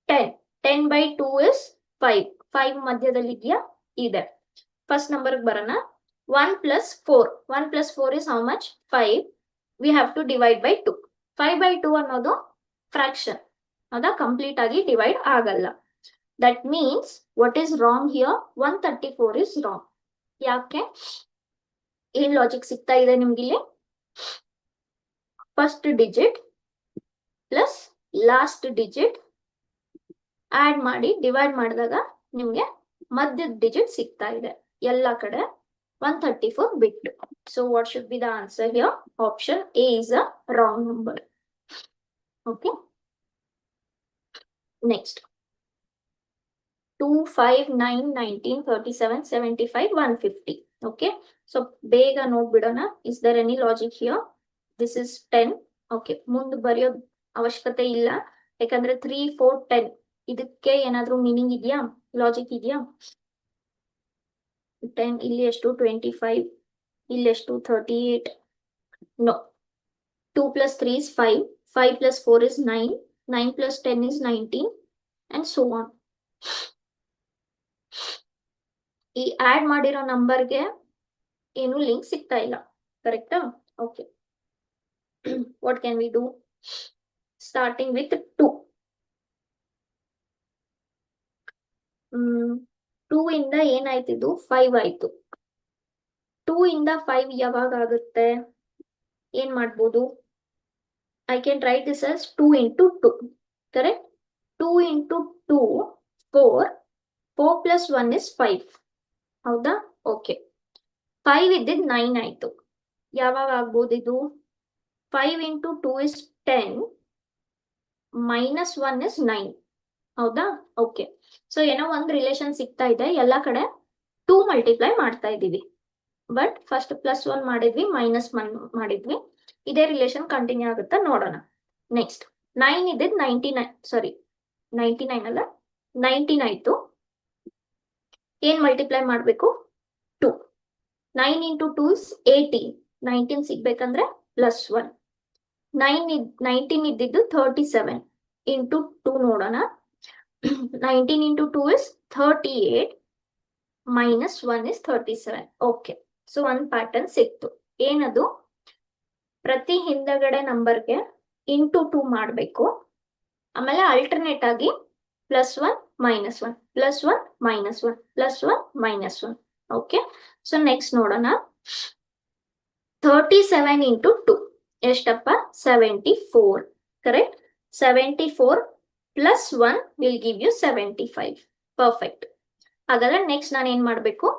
10. 10 by 2 is 5. 5 ಮಧ್ಯದಲ್ಲಿ ಇದೆಯಾ? ಇದೆ. ಫಸ್ಟ್ ನಂಬರ್ ಬರೋಣ. 1 plus 4. 1 plus 4 is how much? 5. We have to divide by 2. 5 by 2 ಅನ್ನೋದು ಫ್ರಾಕ್ಷನ್, ಹೌದಾ? ಕಂಪ್ಲೀಟ್ ಆಗಿ ಡಿವೈಡ್ ಆಗಲ್ಲ. That means what is wrong here? 134 is wrong. ಯಾಕೆ? ಏನ್ ಲಾಜಿಕ್ ಸಿಗ್ತಾ ಇದೆ ನಿಮ್ಗಿಲ್ಲಿ? First digit plus last digit add ಮಾಡಿ ಡಿವೈಡ್ ಮಾಡಿದಾಗ ನಿಮ್ಗೆ ಮಧ್ಯದ ಡಿಜಿಟ್ ಸಿಗ್ತಾ ಇದೆ. ಎಲ್ಲ ಕಡೆ 134 ಬಿಟ್. So what should be the answer here? Option A is a wrong number. Okay, next 2, 5, 9, 19, 37, 75, 150. Okay, so ಬೇಗ ನೋಡ್ಬಿಡೋಣ. Is there any logic here? This is 10. Okay, ಮುಂದೆ ಬರೆಯೋ ಅವಶ್ಯಕತೆ ಇಲ್ಲ, ಯಾಕಂದ್ರೆ 3, 4, 10 ಇದಕ್ಕೆ ಏನಾದ್ರೂ ಮೀನಿಂಗ್ ಇದೆಯಾ, ಲಾಜಿಕ್ ಇದೆಯಾ? 10 ಇಲ್ಲಿ ಎಷ್ಟು? 25, ಇಲ್ಲಿ ಎಷ್ಟು? 38. No. 2 plus 3 is 5, 5 plus 4 is 9, 9 plus 10 is 19, and so on. ಈ ಆಡ್ ಮಾಡಿರೋ ನಂಬರ್ಗೆ ಏನು ಲಿಂಕ್ ಸಿಗ್ತಾ ಇಲ್ಲ, ಕರೆಕ್ಟಾ? Okay, what can we do? Starting with 2. 2 ಇಂದ ಏನಾಯ್ತಿದ್ದು? 5 ಆಯ್ತು. 2 ಇಂದ 5 ಯಾವಾಗ ಆಗುತ್ತೆ? ಏನ್ ಮಾಡ್ಬೋದು? I can write this as 2 into 2, correct? 2 into 2, 4. 4 plus 1 is 5. ಹೌದಾ? ಓಕೆ, 5 ಇದ್ದಿದ್ದು 9 ಆಯ್ತು. ಯಾವಾಗ ಆಗ್ಬೋದು ಇದು? 5 into 2 is 10, minus 1 is 9. ಹೌದಾ? ಓಕೆ, ಸೊ ಏನೋ ಒಂದು ರಿಲೇಷನ್ ಸಿಗ್ತಾ ಇದೆ. ಎಲ್ಲ ಕಡೆ 2 ಮಲ್ಟಿಪ್ಲೈ ಮಾಡ್ತಾ ಇದ್ದೀವಿ, ಬಟ್ ಫಸ್ಟ್ ಪ್ಲಸ್ 1 ಮಾಡಿದ್ವಿ, ಮೈನಸ್ 1 ಮಾಡಿದ್ವಿ. ಇದೇ ರಿಲೇಷನ್ ಕಂಟಿನ್ಯೂ ಆಗುತ್ತಾ ನೋಡೋಣ. ನೆಕ್ಸ್ಟ್ 9 ಇದ್ದಿದ್ದು 99, ಸಾರಿ 99 ಅಲ್ಲ 19 ಆಯ್ತು. ಏನ್ ಮಲ್ಟಿಪ್ಲೈ ಮಾಡ್ಬೇಕು? 2. 9 into 2 is 18. 19 ಸಿಗ್ಬೇಕಂದ್ರೆ ಪ್ಲಸ್ 1. 19 ಇದ್ದಿದ್ದು 37 into 2 ನೋಡೋಣ. 19 into 2 is 38, minus 1 is 37. Okay, so ಒಂದು ಪ್ಯಾಟರ್ನ್ ಸಿಕ್ತು. ಏನದು? ಪ್ರತಿ ಹಿಂದಗಡೆ ನಂಬರ್ಗೆ ಇಂಟು 2 ಮಾಡಬೇಕು, ಆಮೇಲೆ ಅಲ್ಟರ್ನೇಟ್ ಆಗಿ plus 1 minus 1 plus 1 minus 1 plus 1 minus 1. Okay, so next ನೋಡೋಣ. 37 into 2 ಎಷ್ಟಪ್ಪ? 74, correct? 74 plus 1 will give you 75. Perfect. ಹಾಗಾದ್ರೆ ನೆಕ್ಸ್ಟ್ ನಾನು ಏನ್ ಮಾಡ್ಬೇಕು?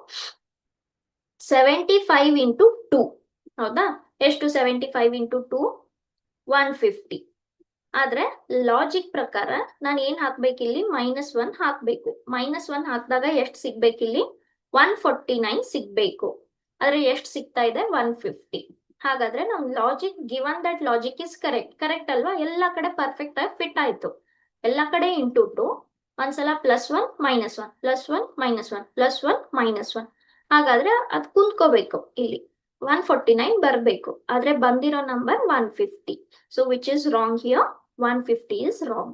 75 into 2, ಹೌದಾ? ಎಷ್ಟು? 75 into 2, 150. ಆದ್ರೆ ಲಾಜಿಕ್ ಪ್ರಕಾರ ನಾನು ಏನ್ ಹಾಕ್ಬೇಕಿಲ್ಲಿ? -1 ಹಾಕ್ಬೇಕು. -1 ಹಾಕಿದಾಗ ಎಷ್ಟು ಸಿಗ್ಬೇಕಿಲ್ಲಿ? 149 ಸಿಗ್ಬೇಕು. ಆದ್ರೆ ಎಷ್ಟು ಸಿಗ್ತಾ ಇದೆ? 150. ಹಾಗಾದ್ರೆ ನಮ್ logic, given that logic is correct ಅಲ್ವಾ? ಎಲ್ಲ ಕಡೆ ಪರ್ಫೆಕ್ಟ್ ಆಗಿ ಫಿಟ್ ಆಯ್ತು. ಎಲ್ಲ ಕಡೆ ಇಂಟು 2, ಒಂದ್ಸಲ +1 -1 +1 -1 +1 -1. ಹಾಗಾದ್ರೆ ಅದ್ ಕುಂತ್ಕೋಬೇಕು ಇಲ್ಲಿ, 149 ಬರ್ಬೇಕು. ಆದ್ರೆ ಬಂದಿರೋ number 150. So which is wrong here? 150 is wrong.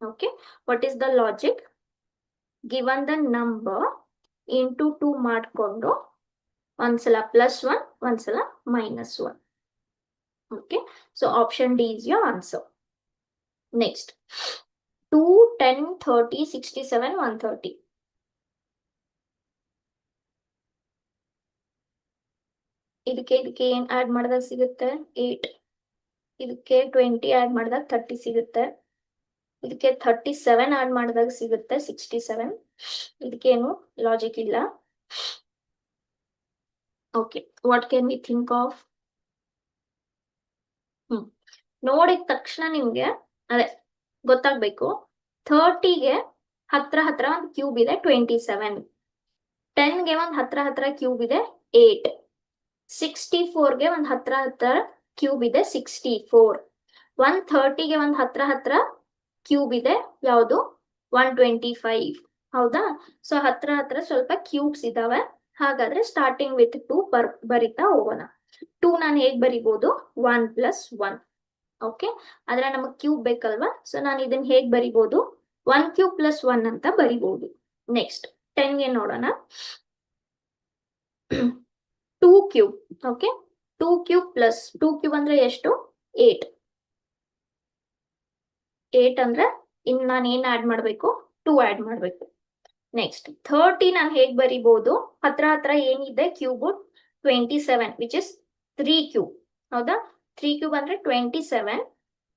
Okay, what is the logic? Given the number into 2 ಮಾಡ್ಕೊಂಡು ಒಂದ್ಸಲ +1 ಒಂದ್ಸಲ -1. Okay, so option D is your answer. Next 2, 10, 30, 67, 130. ಇದಕ್ಕೆ ಏನ್ ಆಡ್ ಮಾಡಿದಾಗ ಸಿಗುತ್ತೆ? 8. ಇದಕ್ಕೆ 20 ಆಡ್ ಮಾಡಿದಾಗ 30 ಸಿಗುತ್ತೆ. ಇದಕ್ಕೆ 37 ಆಡ್ ಮಾಡಿದಾಗ ಸಿಗುತ್ತೆ 67. ಇದಕ್ಕೇನು ಲಾಜಿಕ್ ಇಲ್ಲ. Okay, what can we think of? ನೋಡಿದ ತಕ್ಷಣ ನಿಮ್ಗೆ ಅದೇ ಗೊತ್ತಾಗ್ಬೇಕು. 30ಗೆ ಹತ್ರ ಒಂದು ಕ್ಯೂಬ್ ಇದೆ 27. 10ಗೆ ಒಂದು ಹತ್ರ ಕ್ಯೂಬ್ ಇದೆ 8. 64ಗೆ ಒಂದು ಹತ್ರ ಕ್ಯೂಬ್ ಇದೆ 64. 130ಗೆ ಒಂದು ಹತ್ರ ಕ್ಯೂಬ್ ಇದೆ ಯಾವುದು? 125. ಹೌದಾ? ಸೊ ಹತ್ರ ಸ್ವಲ್ಪ ಕ್ಯೂಬ್ಸ್ ಇದಾವೆ. ಹಾಗಾದ್ರೆ ಸ್ಟಾರ್ಟಿಂಗ್ ವಿತ್ 2 ಬರಿತಾ ಹೋಗೋಣ. 2 ನಾನು ಹೇಗ್ ಬರಿಬಹುದು? 1 + 1. ಓಕೆ, ಆದ್ರೆ ನಮಗ್ ಕ್ಯೂಬ್ ಬೇಕಲ್ವಾ? ಸೊ ನಾನು ಇದನ್ನ ಹೇಗ್ ಬರಿಬಹುದು? 1 ಕ್ಯೂಬ್ + 1 ಅಂತ ಬರಿಬಹುದು. ನೆಕ್ಸ್ಟ್ 10ಗೆ ನೋಡೋಣ. 2 ಕ್ಯೂಬ್. ಓಕೆ, 2 ಕ್ಯೂಬ್ + 2 ಕ್ಯೂಬ್ ಅಂದ್ರೆ ಎಷ್ಟು? 8. 8 ಅಂದ್ರೆ ಇನ್ ನಾನು ಏನ್ ಆಡ್ ಮಾಡ್ಬೇಕು? 2 ಆಡ್ ಮಾಡ್ಬೇಕು. ನೆಕ್ಸ್ಟ್ 30 ನಾನು ಹೇಗ್ ಬರಿಬಹುದು? ಹತ್ರ ಏನಿದೆ ಕ್ಯೂಬ್? 27, which is 3 cube. ಹೌದಾ? 3 ಕ್ಯೂಬ್ ಅಂದ್ರೆ 27.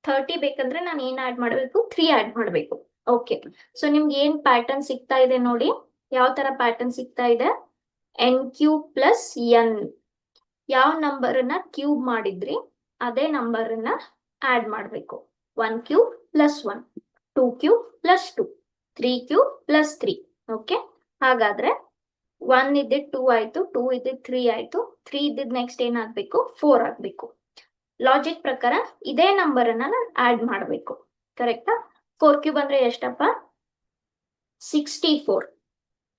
30 ಬೇಕಂದ್ರೆ ನಾನು ಏನ್ ಆಡ್ ಮಾಡಬೇಕು? 3 ಆಡ್ ಮಾಡಬೇಕು. ಓಕೆ, ಸೊ ನಿಮ್ಗೆ ಏನ್ ಪ್ಯಾಟರ್ನ್ ಸಿಗ್ತಾ ಇದೆ ನೋಡಿ. ಯಾವ ತರ ಪ್ಯಾಟರ್ನ್ ಸಿಗ್ತಾ ಇದೆ? N cube plus N. ಯಾವ ನಂಬರ್ನ ಕ್ಯೂಬ್ ಮಾಡಿದ್ರಿ ಅದೇ ನಂಬರ್ನ ಆಡ್ ಮಾಡಬೇಕು. 1 cube plus 1, 2 cube plus 2, 3 cube plus 3. Okay, ಹಾಗಾದ್ರೆ 1 ಇದ್ದಿದ್ 2 ಆಯ್ತು, 2 ಇದ್ದಿದ್ 3 ಆಯ್ತು, 3 ಇದ್ದಿದ್ ನೆಕ್ಸ್ಟ್ ಏನಾಗ್ಬೇಕು? 4 ಆಗ್ಬೇಕು. ಲಾಜಿಕ್ ಪ್ರಕಾರ ಇದೇ ನಂಬರ್ ಅನ್ನ ನಾನು ಆಡ್ ಮಾಡಬೇಕು. ಕರೆಕ್ಟಾ? 4 ಕ್ಯೂಬ್ ಅಂದ್ರೆ ಎಷ್ಟಪ್ಪ? 64.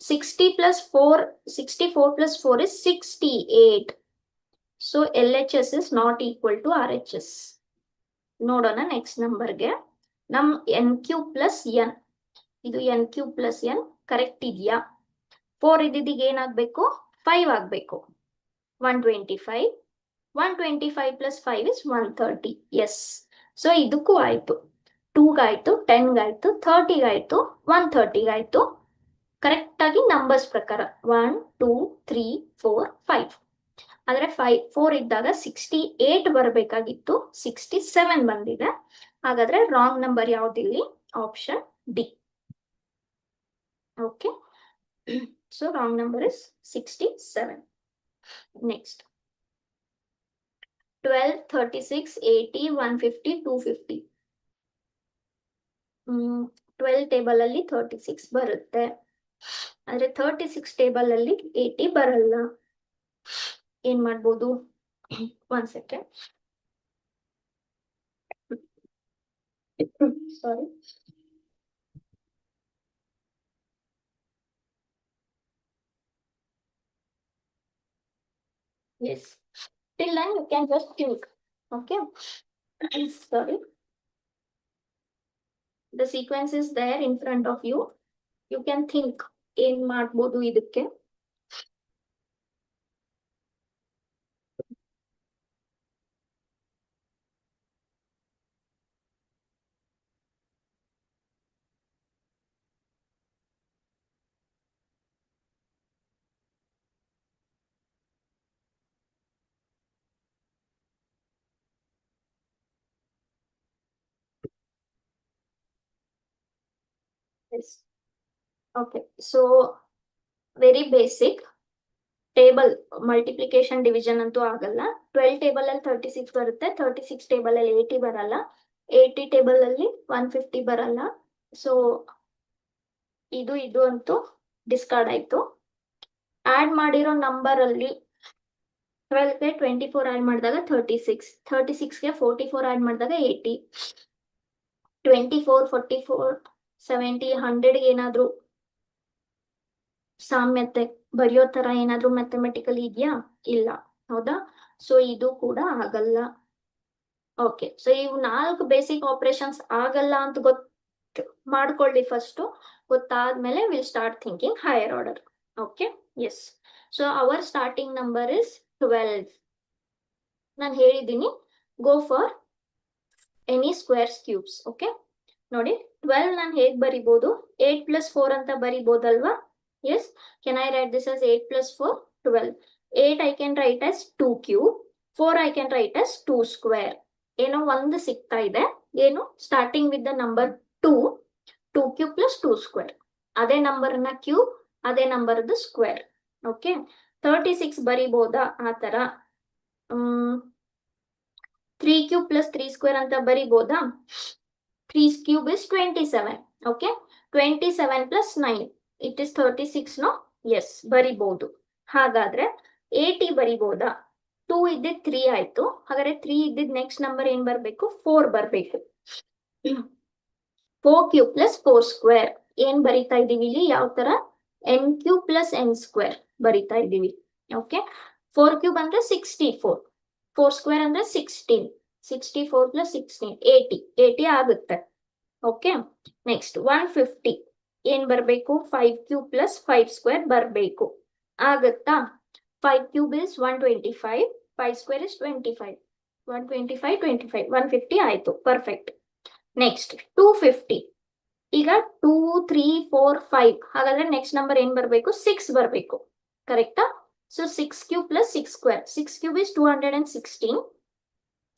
60 plus 4, 64 plus 4 is 68. So LHS is not equal to RHS. ನೋಡೋಣ ನೆಕ್ಸ್ಟ್ ನಂಬರ್ಗೆ. ನಮ್ ಎನ್ ಕ್ಯೂಬ್ ಪ್ಲಸ್ ಎನ್, ಇದು N cube plus N correct ಇದೆಯಾ? 4 ಇದ್ದಿದ್ದಿಗೆ ಏನಾಗಬೇಕು? 5 ಆಗಬೇಕು. 125. 125 plus 5 is 130. ಎಸ್. ಸೊ ಇದಕ್ಕೂ ಆಯ್ತು. 2ಗಾಯ್ತು, 10ಗಾಯ್ತು, 30ಗಾಯ್ತು, 130ಗಾಯ್ತು. ಕರೆಕ್ಟ್ ಆಗಿ ನಂಬರ್ಸ್ ಪ್ರಕಾರ 1, 2, 3, 4, 5. ಆದ್ರೆ 4 ಇದ್ದಾಗ 68 ಬರಬೇಕಾಗಿತ್ತು, 67 ಬಂದಿದೆ. ಹಾಗಾದ್ರೆ ರಾಂಗ್ ನಂಬರ್ ಯಾವ್ದಿಲ್ಲಿ? Option D. Okay, so wrong number is 67. Next 12, 36, 80, 150, 250. 12 table ಅಲ್ಲಿ 36 ಬರುತ್ತೆ, ಆದ್ರೆ 36 ಟೇಬಲ್ ಅಲ್ಲಿ 80 ಬರಲ್ಲ. ಏನ್ ಮಾಡ್ಬೋದು? 1 second, sorry. Yes, till then you can just think. Okay, sorry. The sequence is there in front of you. You can think ಏನ್ ಮಾಡ್ಬೋದು ಇದಕ್ಕೆ. Yes. Okay, so very basic. Table multiplication division ಅಂತೂ ಆಗಲ್ಲ. 12 table ಅಲ್ಲಿ 36 ಬರುತ್ತೆ, 36 table ಅಲ್ಲಿ 80 ಬರಲ್ಲ, 80 table ಅಲ್ಲಿ 150 ಬರಲ್ಲ. ಸೊ ಇದು ಅಂತೂ ಡಿಸ್ಕಾರ್ಡ್ ಆಯ್ತು. ಆಡ್ ಮಾಡಿರೋ ನಂಬರ್ ಅಲ್ಲಿ 12ಗೆ 24 ಆಡ್ ಮಾಡಿದಾಗ 36, 36ಗೆ 44 ಆಡ್ ಮಾಡಿದಾಗ 80, 24, 44, 70, 100ಗೆ ಏನಾದ್ರು ಸಾಮ್ಯತೆ ಬರೆಯೋ ತರ ಏನಾದ್ರು ಮ್ಯಾಥಮೆಟಿಕಲ್ ಇದೆಯಾ? ಇಲ್ಲ. ಹೌದಾ? ಸೊ ಇದು ಕೂಡ ಆಗಲ್ಲ. ಓಕೆ, ಸೊ ಇವು 4 ಬೇಸಿಕ್ ಆಪರೇಷನ್ಸ್ ಆಗಲ್ಲ ಅಂತ ಮಾಡ್ಕೊಳ್ಳಿ ಫಸ್ಟ್. ಗೊತ್ತಾದ್ಮೇಲೆ will start thinking higher order. Okay, yes. So our starting number is 12. ನಾನು ಹೇಳಿದ್ದೀನಿ go for any squares cubes. Okay, ನೋಡಿ 12 ನಾನು ಹೇಗ್ ಬರಿಬಹುದು? 8 plus 4 ಅಂತ ಬರಿಬಹುದಲ್ವಾ? Yes, can I write this as 8 plus 4? 12. 8 I can write as 2 cube. 4 I can write as 2 square. ಏನೋ ಒಂದು ಸಿಗ್ತಾ ಇದೆ. ಏನು? Starting with the number 2, 2 cube plus 2 square. ಅದೇ ನಂಬರ್ ನ ಕ್ಯೂಬ್, ಅದೇ ನಂಬರ್ ಸ್ಕ್ವೇರ್. ಓಕೆ, 36 ಬರಿಬಹುದಾ ಆ ತರ? 3 cube plus 3 square ಅಂತ ಬರಿಬಹುದಾ? 3 cube is 27. Okay, 27 plus 9. It is 36, no? Yes, ಬರಿಬಹುದು. ಹಾಗಾದ್ರೆ 80 ಬರಿಬಹುದಾ? 2 ಇದ್ದಿದ್ 3 ಆಯ್ತು. ಹಾಗಾದ್ರೆ 3 ಇದ್ದಿದ್ ನೆಕ್ಸ್ಟ್ ನಂಬರ್ ಏನ್ ಬರ್ಬೇಕು? 4 ಬರ್ಬೇಕು. 4 ಕ್ಯೂಬ್ ಪ್ಲಸ್ 4 ಸ್ಕ್ವೇರ್. ಏನ್ ಬರಿತಾ ಇದೀವಿ ಇಲ್ಲಿ? ಯಾವ ತರ? n cube plus n square ಬರಿತಾ ಇದೀವಿ. ಓಕೆ, 4 ಕ್ಯೂಬ್ ಅಂದ್ರೆ 64, 4 ಸ್ಕ್ವೇರ್ ಅಂದ್ರೆ 16, 64 ಪ್ಲಸ್ 16, 80 ಆಗುತ್ತೆ. ಓಕೆ, ನೆಕ್ಸ್ಟ್ 150 ಏನ್ ಬರ್ಬೇಕು? 5 ಕ್ಯೂಬ್ ಪ್ಲಸ್ 5 ಸ್ಕ್ವೇರ್ ಬರ್ಬೇಕು. ಆಗತ್ತಾ? 5 ಕ್ಯೂಬ್ ಇಸ್ 125, 5 ಸ್ಕ್ವೇರ್ ಇಸ್ 25, 125, 25, 150 ಆಯ್ತು. ಪರ್ಫೆಕ್ಟ್. ನೆಕ್ಸ್ಟ್ 250. ಈಗ 2, 3, 4, 5. ಹಾಗಾದ್ರೆ ನೆಕ್ಸ್ಟ್ ನಂಬರ್ ಏನ್ ಬರ್ಬೇಕು? 6 ಬರ್ಬೇಕು. ಕರೆಕ್ಟಾ? So 6 cube plus 6 square. 6 cube is 216,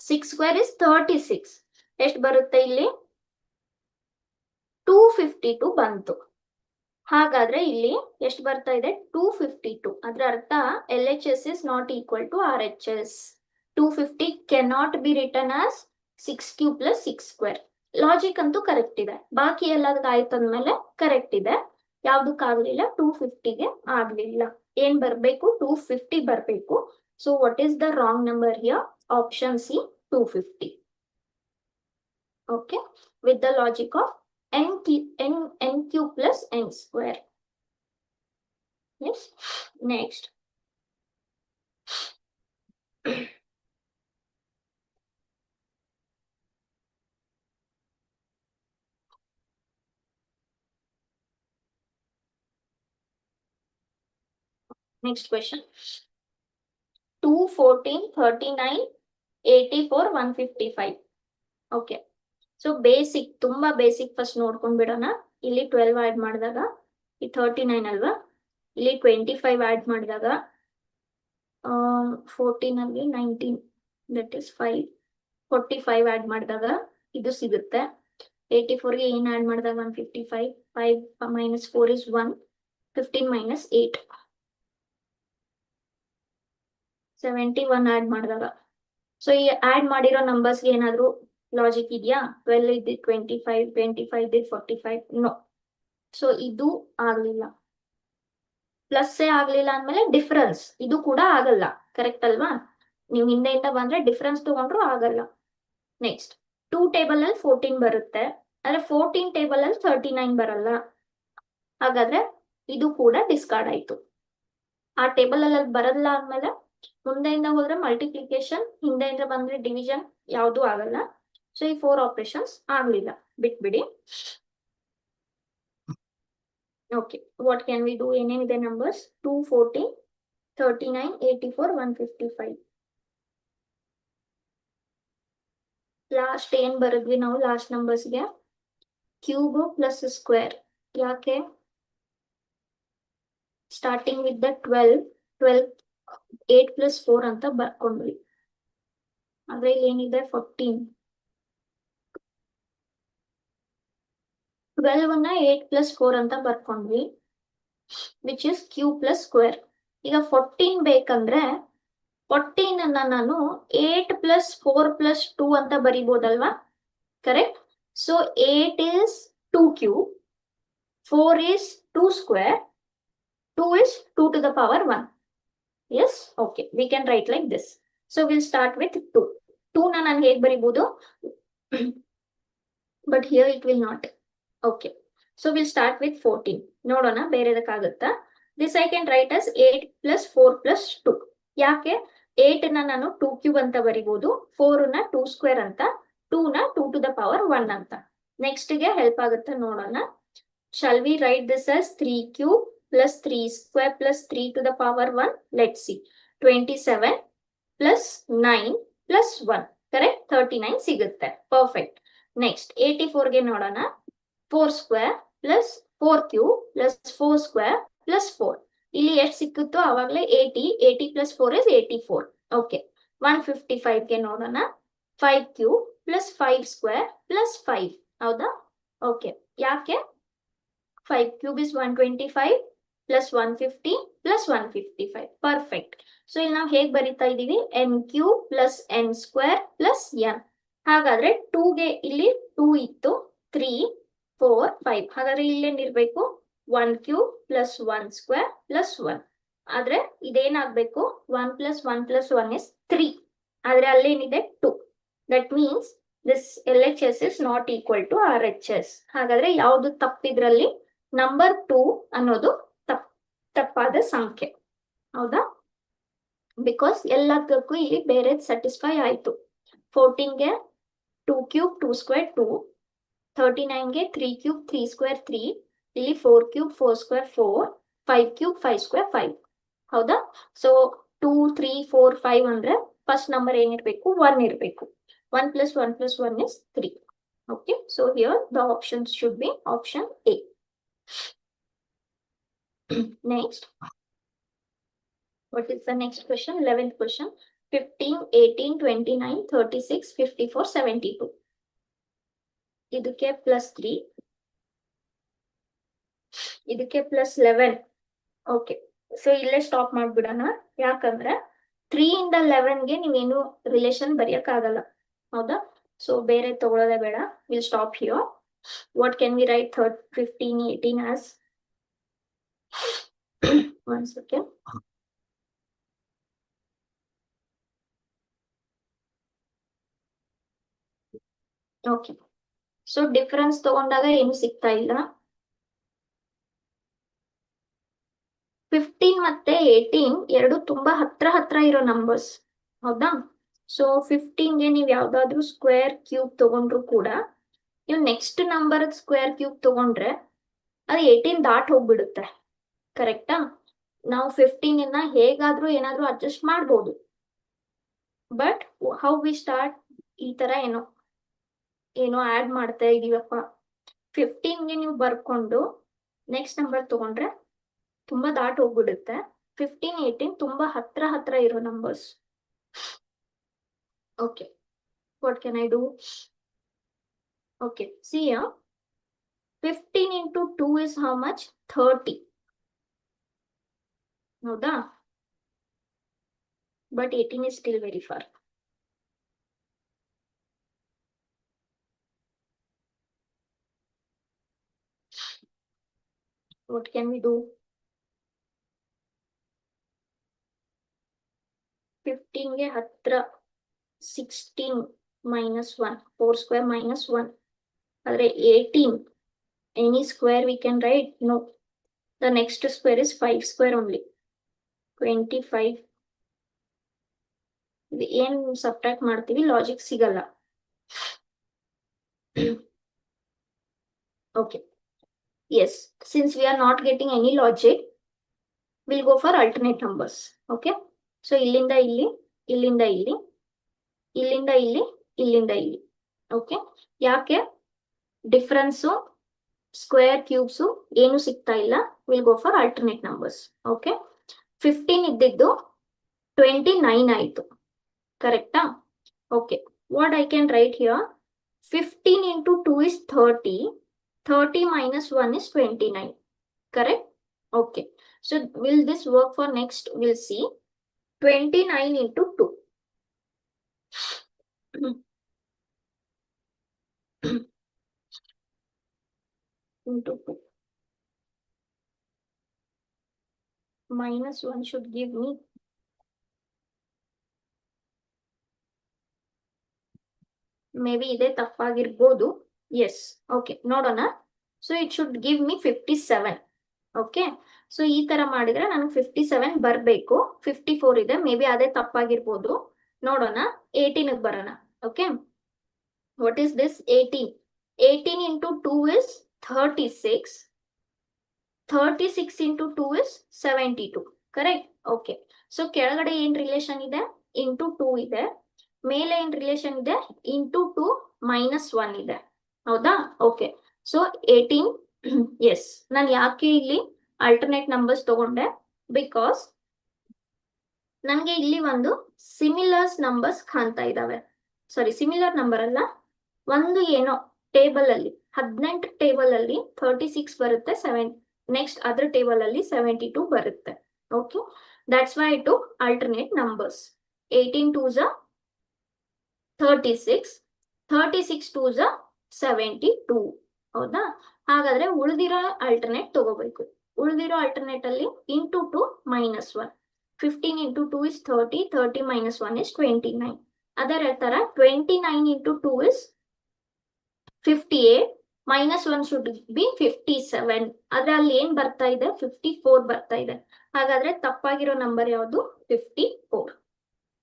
6 square is 36. ಎಷ್ಟು ಬರುತ್ತೆ ಇಲ್ಲಿ? 252 ಬಂತು. ಹಾಗಾದ್ರೆ ಇಲ್ಲಿ ಎಷ್ಟು ಬರ್ತಾ ಇದೆ? 252. ಅದರ ಅರ್ಥ LHS is not equal to RHS. 250 cannot be written as 6 cube plus 6 square. Logic ಅಂತೂ ಕರೆಕ್ಟ್ ಇದೆ, ಬಾಕಿ ಎಲ್ಲದಕ್ಕೆ ಆಯ್ತು ಅಂದ್ಮೇಲೆ ಕರೆಕ್ಟ್ ಇದೆ. ಯಾವ್ದಕ್ಕಾಗ್ಲಿಲ್ಲ? 250ಗೆ ಆಗ್ಲಿಲ್ಲ. ಏನ್ ಬರ್ಬೇಕು? 250 ಬರ್ಬೇಕು. So what is the wrong number here? Option C, 250. Okay, with the logic of n cube plus n square. Yes. Next. Next question. 2, 14, 39, 84, 155. Okay. So basic, ತುಂಬಾ ಬೇಸಿಕ್ ಫಸ್ಟ್ ನೋಡ್ಕೊಂಡ್ ಬಿಡೋಣ. ಇಲ್ಲಿ 12 ಆಡ್ ಮಾಡಿದಾಗ ಈ 39 ಅಲ್ವಾ, ಇಲ್ಲಿ 25 ಆಡ್ ಮಾಡಿದಾಗ 14 ಅಲ್ಲಿ 19, ದಟ್ ಇಸ್ 5. 45 ಆಡ್ ಮಾಡಿದಾಗ ಇದು ಸಿಗುತ್ತೆ. 84ಗೆ ಏನ್ ಆಡ್ ಮಾಡಿದಾಗ 155. 5 minus 4 is 1. 15 minus 8. 71 ಆಡ್ ಮಾಡಿದಾಗ. ಸೊ ಈ ಆಡ್ ಮಾಡಿರೋ ನಂಬರ್ಸ್ಗೆ ಏನಾದ್ರು ಲಾಜಿಕ್ ಇದೆಯಾ? 12 ಇದ್ದು 25, 25 ಇದ್ದು 45. ನೋ. ಸೊ ಇದು ಆಗ್ಲಿಲ್ಲ. ಪ್ಲಸ್ ಆಗ್ಲಿಲ್ಲ ಅಂದ್ಮೇಲೆ ಡಿಫರೆನ್ಸ್ ಇದು ಕೂಡ ಆಗಲ್ಲ. ಕರೆಕ್ಟ್ ಅಲ್ವಾ? ನೀವು ಹಿಂದೆಯಿಂದ ಬಂದ್ರೆ ಡಿಫರೆನ್ಸ್ ತಗೊಂಡ್ರು ಆಗಲ್ಲ. ನೆಕ್ಸ್ಟ್, 2 ಟೇಬಲ್ ಅಲ್ಲಿ 14 ಬರುತ್ತೆ, ಆದ್ರೆ 14 ಟೇಬಲ್ ಅಲ್ಲಿ 39 ಬರಲ್ಲ. ಹಾಗಾದ್ರೆ ಇದು ಕೂಡ ಡಿಸ್ಕಾರ್ಡ್ ಆಯ್ತು. ಆ ಟೇಬಲ್ ಅಲ್ಲಿ ಬರಲ್ಲ ಅಂದ್ಮೇಲೆ ಮುಂದೆಯಿಂದ ಹೋದ್ರೆ ಮಲ್ಟಿಪ್ಲಿಕೇಶನ್, ಹಿಂದೆಯಿಂದ ಬಂದ್ರೆ ಡಿವಿಷನ್, ಯಾವುದು ಆಗಲ್ಲ. ಸೊ ಈ 4 ಆಪರೇಷನ್ಸ್ ಆಗ್ಲಿಲ್ಲ, ಬಿಟ್ಬಿಡಿ. Okay, what can we do? ಏನೇನಿದೆ ನಂಬರ್ಸ್? 2, 14, 39, 84, 155. ಲಾಸ್ಟ್ ಏನ್ ಬರದ್ವಿ ನಾವು? ಲಾಸ್ಟ್ ನಂಬರ್ಸ್ಗೆ ಕ್ಯೂಬ್ ಪ್ಲಸ್ ಸ್ಕ್ವೇರ್. ಯಾಕೆ? ಸ್ಟಾರ್ಟಿಂಗ್ ವಿತ್ ದ 12, 8 plus 4 ಅಂತ ಬರ್ಕೊಂಡ್ವಿ. ಆದ್ರೆ ಇಲ್ಲಿ ಏನಿದೆ? 14. 12 ನ 8 plus 4 ಅಂತ ಬರ್ಕೊಂಡ್ವಿ, which is cube plus square. ಈಗ 14 ಬೇಕಂದ್ರೆ 14 ಅನ್ನ ನಾನು 8 plus 4 plus 2 ಅಂತ ಬರಿಬೋದಲ್ವಾ? Correct. So 8 is 2 cube, 4 is 2 square, 2 is 2 to the power 1. Yes, okay, we can write like this. So we'll start with 2. 2 na ನಾನು ಹೇಗೆ ಬರಿಬಹುದು? But here it will not. Okay, so we'll start with 14. ನೋಡೋಣ ಬೇರೆದಕ್ಕಾಗುತ್ತಾ? This I can write as 8 plus 4 plus 2. ಯಾಕೆ? 8 ನ ನಾನು 2 cube ಅಂತ ಬರಿಬಹುದು, 4 ನ 2 square ಅಂತ, 2 ನ 2 to the power 1 ಅಂತ. ನೆಕ್ಸ್ಟ್ ಗೆ ಹೆಲ್ಪ್ ಆಗುತ್ತೆ ನೋಡೋಣ. Shall we write this as 3 cube plus 3 square plus 3 to the power 1? Let's see. 27 plus 9 plus 1. Correct? 39 ಸಿಗುತ್ತೆ. Perfect. Next, 84 ಗೆ ನೋಡೋಣ. 4 square plus 4 cube plus 4 square plus 4. ಇಲ್ಲಿ ಎಷ್ಟು ಸಿಕ್ಕುತ್ತೋ ಅವಾಗಲೇ 80. 80 plus 4 is 84. Okay. 155 ಗೆ ನೋಡೋಣ. 5 cube plus 5 square plus 5. ಹೌದಾ? Okay. ಯಾಕೆ? 5 cube is 125 plus 150 plus 155. Perfect. So ಇಲ್ಲಿ ನಾವು ಹೇಗೆ ಬರಿತಾ ಇದೀವಿ? n cube plus n square plus n. ಹಾಗಾದ್ರೆ 2 ಗೆ ಇಲ್ಲಿ 2 ಇತ್ತು, 3, 4, 5. ಹಾಗಾದ್ರೆ ಇಲ್ಲೇನಿರ್ಬೇಕು? 1 cube plus 1 square plus 1. ಆದ್ರೆ ಇದೇನಾಗ್ಬೇಕು? 1 plus 1 plus 1 is 3. ಆದ್ರೆ ಅಲ್ಲೇನಿದೆ? 2. That means this LHS is not equal to RHS. ಹಾಗಾದ್ರೆ ಯಾವುದು ತಪ್ಪಿದ್ರಲ್ಲಿ? ನಂಬರ್ 2 ಅನ್ನೋದು ತಪ್ಪಾದ ಸಂಖ್ಯೆ. ಹೌದಾ? ಬಿಕಾಸ್ ಎಲ್ಲದಕ್ಕೂ ಇಲ್ಲಿ ಬೇರೆ ಸ್ಯಾಟಿಸ್ಫೈ ಆಯ್ತು. 14 ಗೆ 2 cube 2 square 2, 39 ಗೆ 3 cube 3 square 3, ಇಲ್ಲಿ 4 cube 4 square 4, 5 cube 5 square 5. ಹೌದಾ? ಸೊ 2, 3, 4, 5 ಅಂದ್ರೆ ಫಸ್ಟ್ ನಂಬರ್ ಏನಿರ್ಬೇಕು? 1 ಇರಬೇಕು. 1 plus 1 plus 1 is 3. Okay, so here the options should be option A. Next, what is the next question? 11th question. 15, 18, 29, 36, 54, 72. ಇದಕ್ಕೆ +3, ಇದಕ್ಕೆ +11. Okay, so ಇಲ್ಲೇ stop ಮಾಡ್ಬಿಡೋಣ. ಯಾಕಂದ್ರೆ 3 ಇಂದ 11ಗೆ ನೀವೇನು ರಿಲೇಷನ್ ಬರೆಯಕ್ಕಾಗಲ್ಲ, ಹೌದಾ? ಸೊ ಬೇರೆ ತಗೊಳ್ಳೋದೇ ಬೇಡ. Will stop here. What can V right 15, 18 as? One second. Okay, so difference ತಗೊಂಡಾಗ ಏನು ಸಿಗ್ತಾ ಇಲ್ಲ. 15 ಮತ್ತೆ 18 ಎರಡು ತುಂಬಾ ಹತ್ರ ಇರೋ ನಂಬರ್ಸ್, ಹೌದಾ? ಸೊ 15ಗೆ ನೀವು ಯಾವ್ದಾದ್ರು ಸ್ಕ್ವೇರ್ ಕ್ಯೂಬ್ ತಗೊಂಡ್ರು ಕೂಡ, ನೀವು ನೆಕ್ಸ್ಟ್ ನಂಬರ್ ಸ್ಕ್ವೇರ್ ಕ್ಯೂಬ್ ತಗೊಂಡ್ರೆ ಅದು 18 ದಾಟ್ ಹೋಗ್ಬಿಡುತ್ತೆ, ಕರೆಕ್ಟಾ? ನಾವು 15 ಹೇಗಾದ್ರೂ ಏನಾದ್ರೂ ಅಡ್ಜಸ್ಟ್ ಮಾಡ್ಬೋದು. ಬಟ್ ಹೌ ವಿ ಸ್ಟಾರ್ಟ್, ಈ ತರ ಏನೋ ಆಡ್ ಮಾಡ್ತಾ ಇದೀವಪ್ಪ. 15ಗೆ ನೀವು ಬರ್ಕೊಂಡು ನೆಕ್ಸ್ಟ್ ನಂಬರ್ ತಗೊಂಡ್ರೆ ತುಂಬಾ ದಾಟ್ ಹೋಗ್ಬಿಡುತ್ತೆ. 15, 18 ತುಂಬಾ ಹತ್ರ ಇರೋ numbers. Okay, what can I do? Okay, C 15 into 2 is how much? 30. ಹೌದಾ? But 18 is still very far. What can we do? 15ಗೆ ಹತ್ರ 16 minus 1, 4 square minus 1. ಆದರೆ 18, any square we can write? No. The next square is 5 square only. 25. ಏನ್ subtract ಮಾಡ್ತೀವಿ, logic ಸಿಗಲ್ಲ. Okay. Yes, since we are not getting any logic, we'll go for alternate numbers. Okay. So ಇಲ್ಲಿಂದ ಇಲ್ಲಿ, ಇಲ್ಲಿಂದ ಇಲ್ಲಿ, ಇಲ್ಲಿಂದ ಇಲ್ಲಿ, ಇಲ್ಲಿಂದ ಇಲ್ಲಿ. ಓಕೆ, ಯಾಕೆ? ಡಿಫ್ರೆನ್ಸು, ಸ್ಕ್ವೇರ್ ಕ್ಯೂಬ್ಸು ಏನು ಸಿಗ್ತಾ ಇಲ್ಲ. Will go for alternate numbers. Okay, 15 ಇದ್ದಿದ್ದು 29 ಆಯ್ತು, ಕರೆಕ್ಟಾ? Okay, what I can write here? 15 into 2 is 30. 30 minus 1 is 29. Correct? Okay. So will this work for next? We'll see. 29 into 2. Into 2. Minus 1 should give me. Maybe ide tappagirbodu. Yes. Okay. ನೋಡೋಣ. So it should give me 57. Okay. So ಈ ತರ ಮಾಡಿದ್ರೆ ನನಗೆ 57 ಬರಬೇಕು. 54 ಇದೆ. May be ಅದೇ ತಪ್ಪಾಗಿರ್ಬೋದು. ನೋಡೋಣ. 18ಗೆ ಬರೋಣ. Okay, what is this? 18. 18 into 2 is 36. 36 into 2 is 72. Correct? Okay, so ಕೆಳಗಡೆ ಏನ್ ರಿಲೇಷನ್ ಇದೆ? ಇಂಟು 2 ಇದೆ. ಮೇಲೆ ಏನ್ ರಿಲೇಷನ್ ಇದೆ? ಇಂಟು 2 minus 1 ಇದೆ, ಹೌದಾ? Okay, so 18. ಎಸ್, ನಾನು ಯಾಕೆ ಇಲ್ಲಿ ಆಲ್ಟರ್ನೇಟ್ ನಂಬರ್ಸ್ ತಗೊಂಡೆ? ಬಿಕಾಸ್ ನನಗೆ ಇಲ್ಲಿ ಒಂದು ಸಿಮಿಲರ್ಸ್ ನಂಬರ್ಸ್ ಕಾಣ್ತಾ ಇದಾವೆ. ಸಾರಿ, ಸಿಮಿಲರ್ ನಂಬರ್ ಅಲ್ಲ, ಒಂದು ಏನೋ ಟೇಬಲ್ ಅಲ್ಲಿ 18 ಟೇಬಲ್ ಅಲ್ಲಿ 36 ಬರುತ್ತೆ, ನೆಕ್ಸ್ಟ್ ಅದರ್ ಟೇಬಲ್ ಅಲ್ಲಿ 72 ಬರುತ್ತೆ. Okay, that's why two alternate numbers. 18 2s are 36, 36 2s are 72. ಹೌದಾ? ಹಾಗಾದ್ರೆ ಉಳಿದಿರೋ ಆಲ್ಟರ್ನೇಟ್ ತಗೋಬೇಕು. ಉಳಿದಿರೋ ಆಲ್ಟರ್ನೇಟ್ ಅಲ್ಲಿ into 2 minus 1. 15 into 2 is 30. 30 minus 1 is 29. ಅದೇ ತರ 29 into 2 is 58. minus 1 should be 57. ಆದ್ರೆ ಅಲ್ಲಿ ಏನ್ ಬರ್ತಾ ಇದೆ? 54 ಬರ್ತಾ ಇದೆ. ಹಾಗಾದ್ರೆ ತಪ್ಪಾಗಿರೋ ನಂಬರ್ ಯಾವುದು? 54.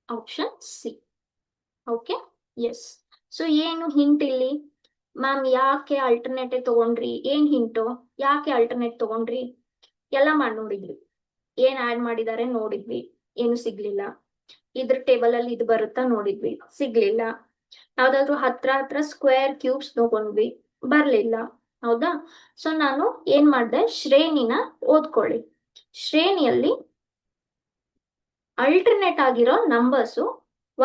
Option C. Okay, yes. So ಏನು ಹಿಂಟ್ ಇಲ್ಲಿ? ಮ್ಯಾಮ್ ಯಾಕೆ ಆಲ್ಟರ್ನೇಟ್ ತಗೊಂಡ್ರಿ? ಏನ್ ಹಿಂಟು? ಯಾಕೆ ಆಲ್ಟರ್ನೇಟ್ ತಗೊಂಡ್ರಿ? ಎಲ್ಲ ಮಾಡಿ ನೋಡಿದ್ವಿ, ಏನ್ ಆಡ್ ಮಾಡಿದ್ದಾರೆ ನೋಡಿದ್ವಿ, ಏನು ಸಿಗ್ಲಿಲ್ಲ. ಇದ್ರ ಟೇಬಲ್ ಅಲ್ಲಿ ಇದು ಬರುತ್ತಾ ನೋಡಿದ್ವಿ, ಸಿಗ್ಲಿಲ್ಲ. ಯಾವ್ದಾದ್ರು ಹತ್ರ ಸ್ಕ್ವೇರ್ ಕ್ಯೂಬ್ಸ್ ತಗೊಂಡ್ವಿ, ಬರ್ಲಿಲ್ಲ, ಹೌದಾ? ಸೊ ನಾನು ಏನ್ ಮಾಡ್ದೆ? ಶ್ರೇಣಿನ ಓದ್ಕೊಳ್ಳಿ. ಶ್ರೇಣಿಯಲ್ಲಿ ಅಲ್ಟರ್ನೇಟ್ ಆಗಿರೋ ನಂಬರ್ಸು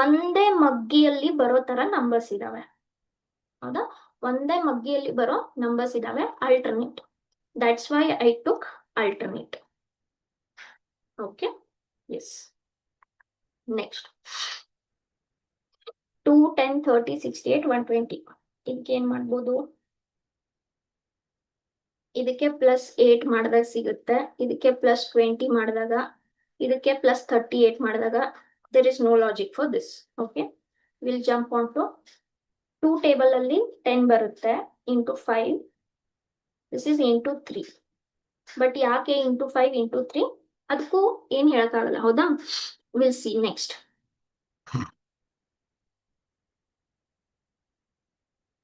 ಒಂದೇ ಮಗ್ಗಿಯಲ್ಲಿ ಬರೋ ತರ ನಂಬರ್ಸ್ ಇದಾವೆ. ಹೌದಾ? ಒಂದೇ ಮಗ್ಗಿಯಲ್ಲಿ ಬರೋ ನಂಬರ್ಸ್ ಇದಾವೆ, alternate. That's why I took alternate. Okay? Yes. Next. 2, 10, 30, 68, 120. ಇದಕ್ಕೆ ಏನ್ ಮಾಡ್ಬೋದು? ಇದಕ್ಕೆ +8 ಮಾಡಿದಾಗ ಸಿಗುತ್ತೆ, ಇದಕ್ಕೆ +20 ಮಾಡಿದಾಗ, ಇದಕ್ಕೆ +38 ಮಾಡಿದಾಗ. There is no logic for this. Okay? We'll jump on to 2 table ಅಲ್ಲಿ 10 ಬರುತ್ತೆ into 5. This is into 3. But ಯಾಕೆ into 5 into 3 ಅದಕ್ಕೂ ಏನ್ ಹೇಳಕ್ಕಾಗಲ್ಲ. ಹೌದಾ? We'll see next.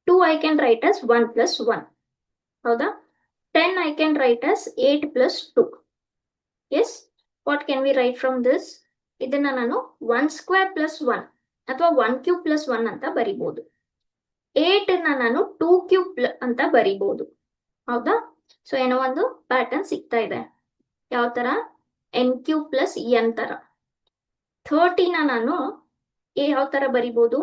2 I can write as 1 plus 1. ಹೌದಾ? 10 I can write as 8 plus 2. Yes? What can we write from this? ಇದನ್ನ ನಾನು 1 square plus 1 ಅಥವಾ 1 cube plus 1 ಅಂತ ಬರಿಬಹುದು. 8 ನಾನು 2 cube ಅಂತ ಬರಿಬಹುದು. ಹೌದಾ? ಸೊ ಏನೋ ಒಂದು ಪ್ಯಾಟರ್ನ್ ಸಿಗ್ತಾ ಇದೆ. ಯಾವ ತರ? n³ plus n ತರ. 30 ನಾನು ಯಾವ ತರ ಬರಿಬಹುದು?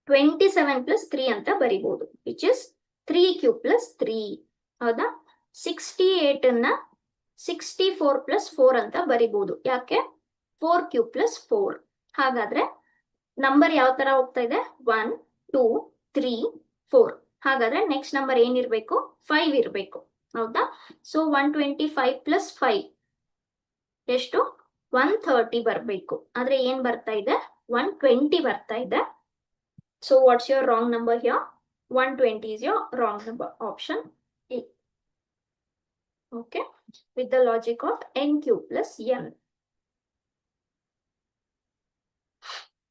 27 plus 3 ಅಂತ ಬರಿಬಹುದು, which is 3³ plus 3. ಹೌದಾ? 68 64 plus 4 ಅಂತ ಬರಿಬಹುದು. ಯಾಕೆ? 4³ plus 4. ಹಾಗಾದ್ರೆ ನಂಬರ್ ಯಾವ ತರ ಹೋಗ್ತಾ ಇದೆ? 1 2 3 4. ಹಾಗಾದ್ರೆ ನೆಕ್ಸ್ಟ್ ನಂಬರ್ ಏನಿರ್ಬೇಕು? 5 ಇರ್ಬೇಕು. ಹೌದಾ? ಸೊ 125 plus 5 ಎಷ್ಟು? 130 ಬರ್ಬೇಕು. ಆದ್ರೆ ಏನ್ ಬರ್ತಾ ಇದೆ? 120 ಬರ್ತಾ ಇದೆ. So what's your wrong number here? 120 is your wrong number. Option A. Okay? With the logic of n³ plus n.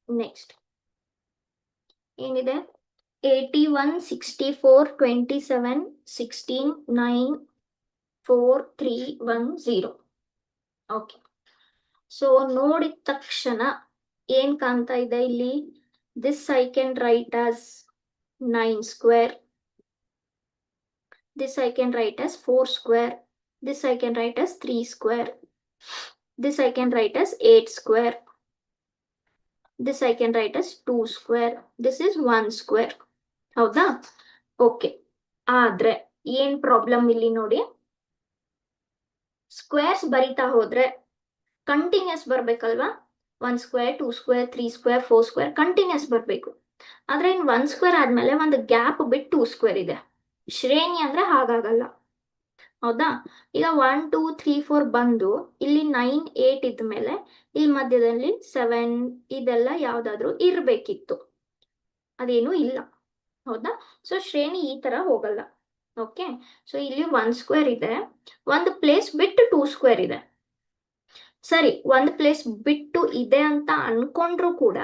Next. ಏನಿದೆ? 81 64 27 16 9 4 3 1 0. Okay. So ನೋಡಿದ ತಕ್ಷಣ ಏನ್ ಕಾಣ್ತಾ ಇದೆ ಇಲ್ಲಿ? This I can write as 9 square. This I can write as 4 square. This I can write as 3 square. This I can write as 8 square. This I can write as 2 square. This is 1 square. ಹೌದಾ? ಓಕೆ. ಆದ್ರೆ ಏನ್ problem ಇಲ್ಲಿ ನೋಡಿ, squares ಬರಿತಾ ಹೋದ್ರೆ continues ಬರ್ಬೇಕಲ್ವಾ? 1 square 2 square 3 square 4 square continues ಬರ್ಬೇಕು. ಆದ್ರೆ ಇನ್ 1 square ಆದ್ಮೇಲೆ ಒಂದು ಗ್ಯಾಪ್ ಬಿಟ್ಟು 2 square ಇದೆ. ಶ್ರೇಣಿ ಅಂದ್ರೆ ಹಾಗಾಗಲ್ಲ. ಹೌದಾ? ಈಗ 1 2 3 4 ಬಂದು ಇಲ್ಲಿ 9 8 ಇದ್ಮೇಲೆ ಇಲ್ಲಿ ಮಧ್ಯದಲ್ಲಿ 7 ಇದೆಲ್ಲ ಯಾವ್ದಾದ್ರು ಇರ್ಬೇಕಿತ್ತು, ಅದೇನು ಇಲ್ಲ. ಹೌದಾ? ಸೊ ಶ್ರೇಣಿ ಈ ತರ ಹೋಗಲ್ಲ. ಓಕೆ. ಸೊ ಇಲ್ಲಿ 1 square ಇದೆ, ಒಂದು ಪ್ಲೇಸ್ ಬಿಟ್ಟು 2 square ಇದೆ. ಸರಿ, ಒಂದು ಪ್ಲೇಸ್ ಬಿಟ್ಟು ಇದೆ ಅಂತ ಅನ್ಕೊಂಡ್ರು ಕೂಡ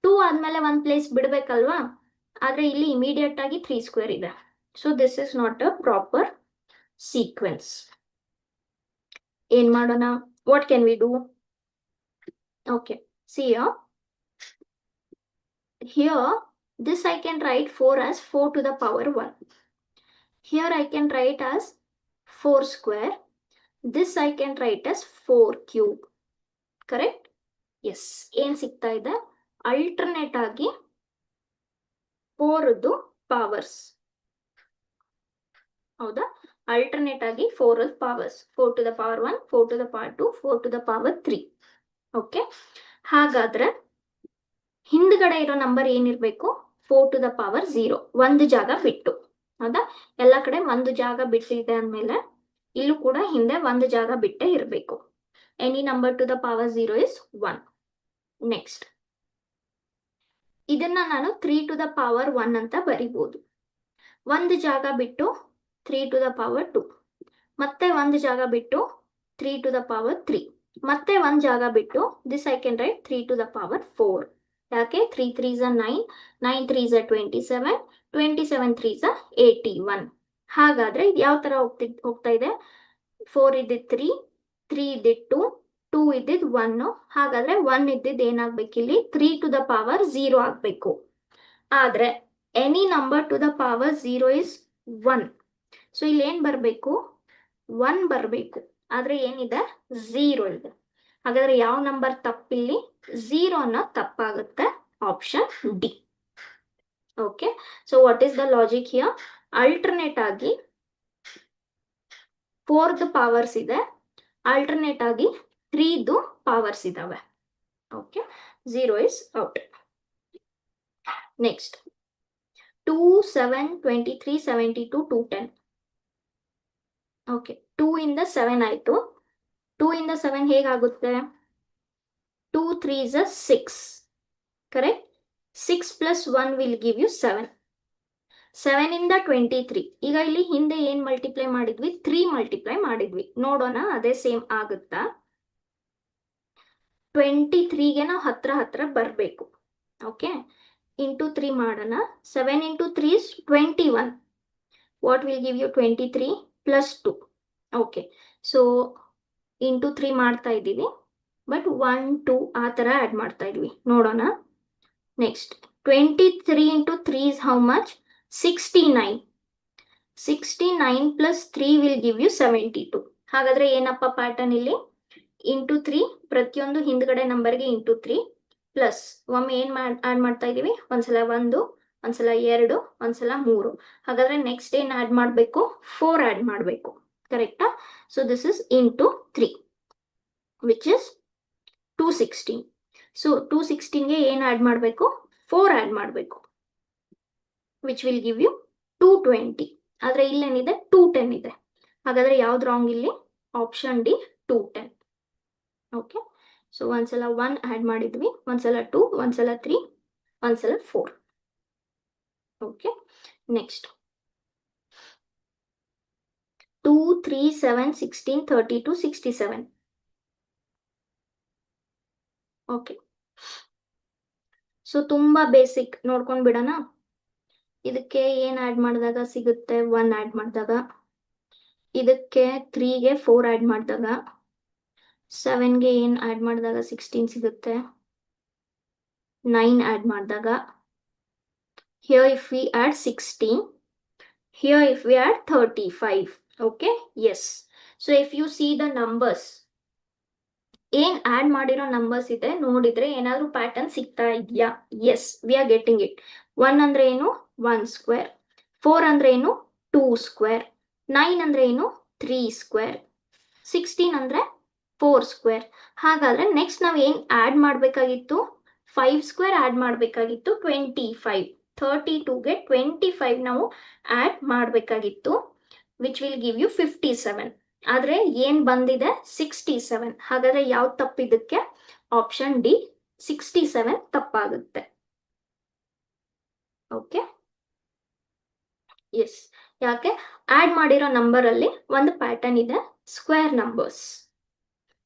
2 ಆದ್ಮೇಲೆ ಒಂದು ಪ್ಲೇಸ್ ಬಿಡ್ಬೇಕಲ್ವಾ? ಆದ್ರೆ ಇಲ್ಲಿ ಇಮಿಡಿಯೇಟ್ ಆಗಿ 3 square ಇದೆ. So this is not a proper sequence. ಏನ್ ಮಾಡೋಣ? What can we do? Okay, C here this I can write 4 as 4 to the power 1. Here I can write as 4 square. This I can write as 4 cube. Correct? Yes. ಏನ್ ಸಿಗ್ತಾ ಇದೆ? Alternate ಆಗಿ 4ದು powers. ಹೌದಾ? Alternate ಆಗಿ 4 powers. 4 to the power 1, 4 to the power 2, 4 to the power 3. Okay. ಹಾಗಾದ್ರೆ ಹಿಂದ್ಗಡೆ ಇರೋ number ಏನಿರ್ಬೇಕು? 4 to the power 0. ಒಂದು ಜಾಗ ಬಿಟ್ಟು. ಹೌದಾ? ಎಲ್ಲ ಕಡೆ ಒಂದು ಜಾಗ ಬಿಟ್ಟಿದೆ ಅಂದ್ಮೇಲೆ ಇಲ್ಲೂ ಕೂಡ ಹಿಂದೆ ಒಂದು ಜಾಗ ಬಿಟ್ಟೆ ಇರಬೇಕು. Any number two the power 0 is 1. Next, ಇದನ್ನ ನಾನು 3 to the power 1 ಅಂತ ಬರಿಬಹುದು. ಒಂದು ಜಾಗ ಬಿಟ್ಟು 3 to the power 2, ಮತ್ತೆ ಒಂದು ಜಾಗ ಬಿಟ್ಟು 3 to the power 3, ಮತ್ತೆ ಒಂದು ಜಾಗ ಬಿಟ್ಟು this I can write 3 to the power 4. ಯಾಕೆ? 3 3s are 9, 9 3s are 27, 27 3s are 81. ಹಾಗಾದ್ರೆ ಇದು ಯಾವ ತರ ಹೋಗ್ತಾ ಇದೆ? 4 ಇದ್ದಿದ್ 3, 3 ಇದ್ದಿದ್ 2, 2 ಇದ್ದಿದ್ 1. ಹಾಗಾದ್ರೆ 1 ಇದ್ದಿದ್ ಏನಾಗ್ಬೇಕು ಇಲ್ಲಿ? 3 to the power 0 ಆಗ್ಬೇಕು. ಆದ್ರೆ any number two the power 0 is 1. So ಇಲ್ಲಿ ಏನ್ ಬರ್ಬೇಕು? 1 ಬರ್ಬೇಕು. ಆದ್ರೆ ಏನಿದೆ? 0 ಇದೆ. ಹಾಗಾದ್ರೆ ಯಾವ ನಂಬರ್ ತಪ್ಪಿಲ್ಲಿ? 0 ತಪ್ಪಾಗುತ್ತೆ. Option D. Okay, so what is the logic here? Alternate ಆಗಿ 4th ಪವರ್ಸ್ ಇದೆ, ಆಲ್ಟರ್ನೇಟ್ ಆಗಿ 3ದು ಪವರ್ಸ್ ಇದಾವೆ. Okay, 0 is out. Next 2, 7, 23, 72, 210. Okay, 2 ಇಂದ 7 ಆಯ್ತು. 2 ಇಂದ 7 ಹೇಗಾಗುತ್ತೆ? 2 3s are 6. Correct? 6 plus 1 will give you 7. 7 ಇಂದ 23. ಈಗ ಇಲ್ಲಿ ಹಿಂದೆ ಏನ್ ಮಲ್ಟಿಪ್ಲೈ ಮಾಡಿದ್ವಿ? 3 ಮಲ್ಟಿಪ್ಲೈ ಮಾಡಿದ್ವಿ. ನೋಡೋಣ ಅದೇ ಸೇಮ್ ಆಗುತ್ತಾ? 23ಗೆ ನಾವು ಹತ್ರ ಬರಬೇಕು. ಓಕೆ, ಇಂಟು 3 ಮಾಡೋಣ. 7 into 3 is 21. What will give you 23 plus 2? Okay, so into 3 ಮಾಡ್ತಾ ಇದ್ದೀವಿ, ಬಟ್ 1 2 ಆ ಥರ ಆ್ಯಡ್ ಮಾಡ್ತಾ ಇದ್ವಿ. ನೋಡೋಣ. Next 23 into 3 is how much? 69. 69 plus 3 will give you 72. ಹಾಗಾದ್ರೆ ಏನಪ್ಪ ಪ್ಯಾಟರ್ನ್ ಇಲ್ಲಿ? ಇಂಟು 3, ಪ್ರತಿಯೊಂದು ಹಿಂದ್ಗಡೆ ನಂಬರ್ಗೆ ಇಂಟು 3 ಪ್ಲಸ್ ಒಮ್ಮೆ ಏನ್ ಆ್ಯಡ್ ಮಾಡ್ತಾ ಇದೀವಿ? ಒಂದ್ಸಲ 1, ಒಂದ್ಸಲ 2, ಒಂದ್ಸಲ 3. ಹಾಗಾದ್ರೆ ನೆಕ್ಸ್ಟ್ ಏನ್ ಆ್ಯಡ್ ಮಾಡಬೇಕು? 4 ಆ್ಯಡ್ ಮಾಡಬೇಕು. ಕರೆಕ್ಟಾ? So this is into 3, which is 216. So 216ಗೆ ಏನ್ ಆ್ಯಡ್ ಮಾಡಬೇಕು? 4 ಆ್ಯಡ್ ಮಾಡಬೇಕು, ವಿಚ್ ವಿಲ್ ಗಿವ್ ಯು 220. ಆದ್ರೆ ಇಲ್ಲೇನಿದೆ? 210 ಇದೆ. ಹಾಗಾದ್ರೆ ಯಾವ್ದು ರಾಂಗ್ ಇಲ್ಲಿ? Option D, 210. ಓಕೆ, ಸೊ ಒಂದ್ಸಲ 1 ಆ್ಯಡ್ ಮಾಡಿದ್ವಿ, ಒಂದ್ಸಲ 2, ಒಂದ್ಸಲ 3, ಒಂದ್ಸಲ 4. Okay, next 2, 3, 7, 16, 32, 67. ಓಕೆ, ಸೊ ತುಂಬಾ ಬೇಸಿಕ್ ನೋಡ್ಕೊಂಡ್ ಬಿಡೋಣ. ಇದಕ್ಕೆ ಏನ್ ಆ್ಯಡ್ ಮಾಡಿದಾಗ ಸಿಗುತ್ತೆ? 1 ಆ್ಯಡ್ ಮಾಡಿದಾಗ. ಇದಕ್ಕೆ 3ಗೆ 4 ಆ್ಯಡ್ ಮಾಡಿದಾಗ, 7ಗೆ ಏನ್ ಆ್ಯಡ್ ಮಾಡಿದಾಗ 16 ಸಿಗುತ್ತೆ. 9 ಆ್ಯಡ್ ಮಾಡಿದಾಗ, here if we add 16, here if we add 35. okay, yes. So if you see the numbers, ಏನ್ ಆ್ಯಡ್ ಮಾಡಿರೋ ನಂಬರ್ಸ್ ಇದೆ ನೋಡಿದ್ರೆ ಏನಾದ್ರೂ ಪ್ಯಾಟರ್ನ್ ಸಿಗ್ತಾ ಇದೆಯಾ? Yes, we are getting it. 1 ಅಂದ್ರೆ ಏನು? 1 ಸ್ಕ್ವೇರ್. 4 ಅಂದ್ರೆ ಏನು? 2 ಸ್ಕ್ವೇರ್. 9 ಅಂದ್ರೆ ಏನು? 3 ಸ್ಕ್ವೇರ್. 16 ಅಂದ್ರೆ 4 ಸ್ಕ್ವೇರ್. ಹಾಗಾದ್ರೆ ನೆಕ್ಸ್ಟ್ ನಾವು ಏನ್ ಆ್ಯಡ್ ಮಾಡಬೇಕಾಗಿತ್ತು? 5 ಸ್ಕ್ವೇರ್ ಆ್ಯಡ್ ಮಾಡಬೇಕಾಗಿತ್ತು. 25. 32ಗೆ 25 ನಾವು ಆ್ಯಡ್ ಮಾಡಬೇಕಾಗಿತ್ತು, ವಿಚ್ ವಿಲ್ ಗಿವ್ ಯು 57. ಆದ್ರೆ ಏನ್ ಬಂದಿದೆ? 67. ಹಾಗಾದ್ರೆ ಯಾವ್ದು ತಪ್ಪಿದಕ್ಕೆ? ಆಪ್ಷನ್ ಡಿ, 67 ತಪ್ಪಾಗುತ್ತೆ. Okay, yes. ಯಾಕೆ? ಆ್ಯಡ್ ಮಾಡಿರೋ ನಂಬರ್ ಅಲ್ಲಿ ಒಂದು ಪ್ಯಾಟರ್ನ್ ಇದೆ, ಸ್ಕ್ವೇರ್ ನಂಬರ್ಸ್.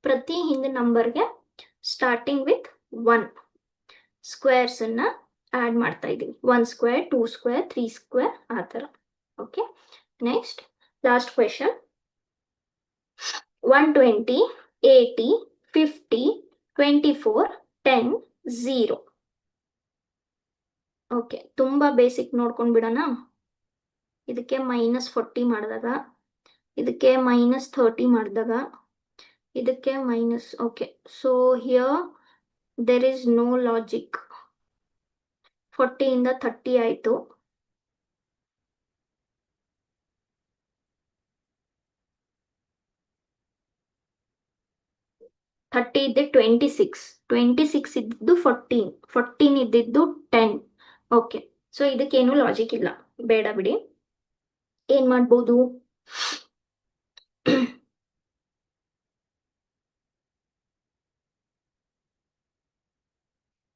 ಪ್ರತಿ ಹಿಂದಿನ ನಂಬರ್ಗೆ ಸ್ಟಾರ್ಟಿಂಗ್ ವಿತ್ 1 ಸ್ಕ್ವೇರ್ಸ್ ಅನ್ನ ಆ್ಯಡ್ ಮಾಡ್ತಾ ಇದ್ದೀವಿ. 1 ಸ್ಕ್ವೇರ್, 2 ಸ್ಕ್ವೇರ್, 3 ಸ್ಕ್ವೇರ್, ಆ ಥರ. Okay, next last question. 120, 80, 50, 24, 10, 0. Okay, ತುಂಬಾ ಬೇಸಿಕ್ ನೋಡ್ಕೊಂಡ್ ಬಿಡೋಣ. ಇದಕ್ಕೆ -40 ಮಾಡಿದಾಗ, ಇದಕ್ಕೆ -30 ಮಾಡಿದಾಗ, ಇದಕ್ಕೆ minus. Okay, so here there is no logic. 40 ಇಂದ 30 ಆಯ್ತು. ಥರ್ಟಿ ಇದ್ದೆ 26, 26 ಇದ್ದಿದ್ದು 14, 14 ಇದ್ದಿದ್ದು 10. ಓಕೆ, ಸೊ ಇದಕ್ಕೇನು ಲಾಜಿಕ್ ಇಲ್ಲ, ಬೇಡ ಬಿಡಿ. ಏನ್ ಮಾಡ್ಬೋದು?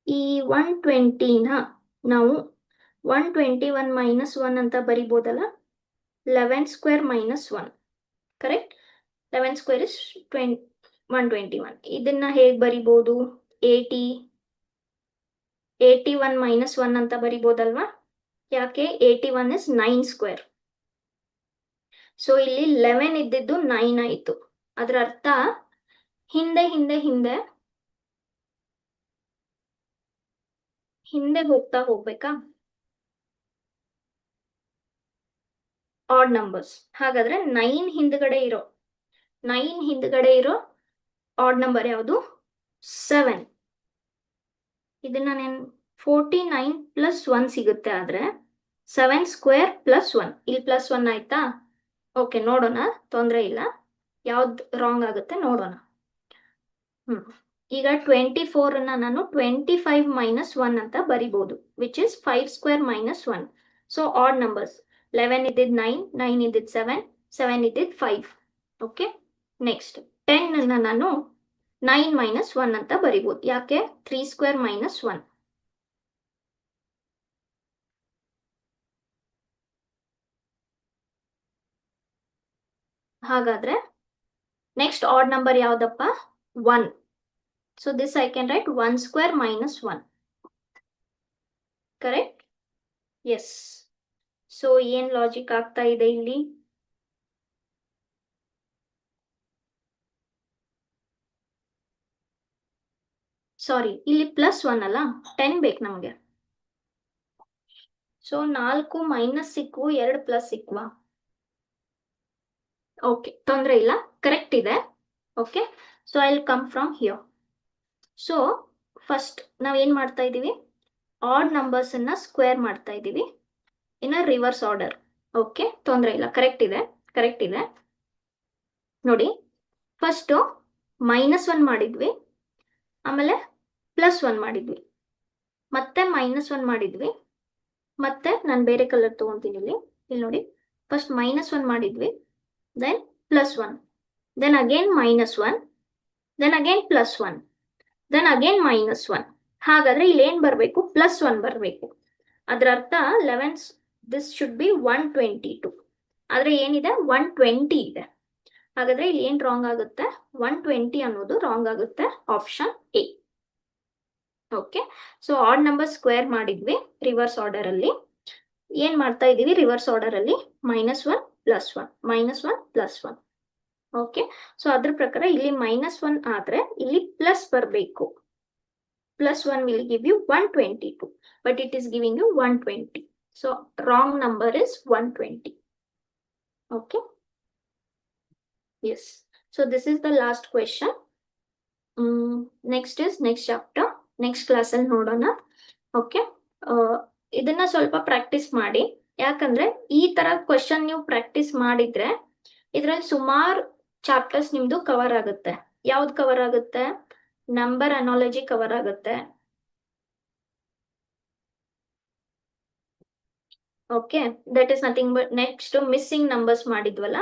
ಈ 120ನ ನಾವು 121 -1 ಅಂತ ಬರಿಬೋದಲ್ಲ. 11 ಸ್ಕ್ವೇರ್ -1, ಕರೆಕ್ಟ್? 11 square is 121. ಇದನ್ನ ಹೇಗ್ ಬರಿಬೋದು? 81 -1 ಅಂತ ಬರಿಬೋದಲ್ವಾ? ಯಾಕೆ? 81 ಇಸ್ 9 ಸ್ಕ್ವೇರ್. ಸೊ ಇಲ್ಲಿ 11 ಇದ್ದಿದ್ದು 9 ಆಯ್ತು. ಅದರ ಅರ್ಥ ಹಿಂದೆ ಹಿಂದೆ ಹಿಂದೆ ಹಿಂದೆ ಹೋಗ್ತಾ ಹೋಗ್ಬೇಕಾ? Add numbers. ಹಾಗಾದ್ರೆ 9 ಹಿಂದ್ಗಡೆ ಇರೋ ಆಡ್ ನಂಬರ್ ಯಾವುದು 7. ಇದನ್ನ ನಾನು 49 ಪ್ಲಸ್ 1 ಸಿಗುತ್ತೆ. ಆದ್ರೆ 7 ಸ್ಕ್ವೇರ್ ಪ್ಲಸ್ 1, ಇಲ್ಲಿ ಪ್ಲಸ್ 1 ಆಯ್ತಾ? ಓಕೆ, ನೋಡೋಣ, ತೊಂದರೆ ಇಲ್ಲ. ಯಾವ್ದು ರಾಂಗ್ ಆಗುತ್ತೆ ನೋಡೋಣ. ಈಗ 24 ನಾನು 25 ಮೈನಸ್ 1 ಅಂತ ಬರಿಬಹುದು, which is 5 square minus 1. So add numbers 11 ಇದ್ದಿದ್ 9, 9 ಇದ್ದಿದ್ 7, 7 ಇದ್ದಿದ್ 5. ಓಕೆ, ನೆಕ್ಸ್ಟ್ 10 ನಾನು 9 ಮೈನಸ್ 1 ಅಂತ ಬರಿಬಹುದು. ಯಾಕೆ? 3 ಸ್ಕ್ವೇರ್ ಮೈನಸ್ 1. ಹಾಗಾದ್ರೆ ನೆಕ್ಸ್ಟ್ ಆಡ್ ನಂಬರ್ ಯಾವ್ದಪ್ಪ? 1. So this I can write 1 square minus 1. Correct? Yes. So ಏನ್ ಲಾಜಿಕ್ ಆಗ್ತಾ ಇದೆ ಇಲ್ಲಿ? ಸಾರಿ, ಇಲ್ಲಿ ಪ್ಲಸ್ 1 ಅಲ್ಲ, 10 ಬೇಕು ನಮಗೆ. ಸೊ 4 ಮೈನಸ್ ಸಿಕ್ವು, 2 ಪ್ಲಸ್ ಸಿಕ್ವಾ? ಓಕೆ, ತೊಂದರೆ ಇಲ್ಲ, ಕರೆಕ್ಟ್ ಇದೆ. Okay, so I will come from here. So first ನಾವ್ ಏನ್ ಮಾಡ್ತಾ ಇದೀವಿ? ಆಡ್ ನಂಬರ್ಸ್ ಅನ್ನ ಸ್ಕ್ವೇರ್ ಮಾಡ್ತಾ ಇದೀವಿ ಇನ್ ಅ ರಿವರ್ಸ್ ಆರ್ಡರ್. ಓಕೆ, ತೊಂದರೆ ಇಲ್ಲ, ಕರೆಕ್ಟ್ ಇದೆ, ಕರೆಕ್ಟ್ ಇದೆ. ನೋಡಿ, ಫಸ್ಟ್ -1 ಮಾಡಿದ್ವಿ, ಆಮೇಲೆ +1 ಮಾಡಿದ್ವಿ, ಮತ್ತೆ -1 ಮಾಡಿದ್ವಿ, ಮತ್ತೆ ನಾನು ಬೇರೆ ಕಲರ್ ತಗೊಂತೀನಿ ಇಲ್ಲಿ ನೋಡಿ. ಫಸ್ಟ್ -1 ಮಾಡಿದ್ವಿ, then +1, then again -1, then again +1, then again -1. ಹಾಗಾದ್ರೆ ಇಲ್ಲಿ ಏನ್ ಬರಬೇಕು? +1 ಬರಬೇಕು. ಅದರ ಅರ್ಥ 11 ದಿಸ್ ಶುಡ್ ಬಿ 122. ಆದ್ರೆ ಏನಿದೆ? 120 ಇದೆ. ಹಾಗಾದ್ರೆ ಇಲ್ಲಿ ಏನ್ ರಾಂಗ್ ಆಗುತ್ತೆ? 120 ಅನ್ನೋದು ರಾಂಗ್ ಆಗುತ್ತೆ, option A. Okay, so odd number square ಮಾಡಿದ್ವಿ ರಿವರ್ಸ್ ಆರ್ಡರ್ ಅಲ್ಲಿ. ಏನ್ ಮಾಡ್ತಾ ಇದೀವಿ ರಿವರ್ಸ್ ಆರ್ಡರ್ ಅಲ್ಲಿ? -1 +1, -1 +1. ಓಕೆ, ಸೊ ಅದ್ರ ಪ್ರಕಾರ ಇಲ್ಲಿ -1 ಆದ್ರೆ ಇಲ್ಲಿ ಪ್ಲಸ್ ಬರಬೇಕು. +1 will give you 122, but it is giving you 120. So wrong number is 120. Okay. Yes. So this is the last question. Next is next chapter. Next class ಅಲ್ಲಿ ನೋಡೋಣ. Okay, ಇದನ್ನ ಸ್ವಲ್ಪ ಪ್ರಾಕ್ಟೀಸ್ ಮಾಡಿ. ಯಾಕಂದ್ರೆ ಈ ತರ ಕ್ವೆಶನ್ ನೀವು ಪ್ರಾಕ್ಟೀಸ್ ಮಾಡಿದ್ರೆ ಇದ್ರಲ್ಲಿ ಸುಮಾರು ಚಾಪ್ಟರ್ಸ್ ನಿಮ್ದು ಕವರ್ ಆಗುತ್ತೆ. ಯಾವ್ದು ಕವರ್ ಆಗುತ್ತೆ? ನಂಬರ್ ಅನಾಲಜಿ ಕವರ್ ಆಗುತ್ತೆ. Okay, that is nothing but next missing numbers ಮಾಡಿದ್ವಲ್ಲ,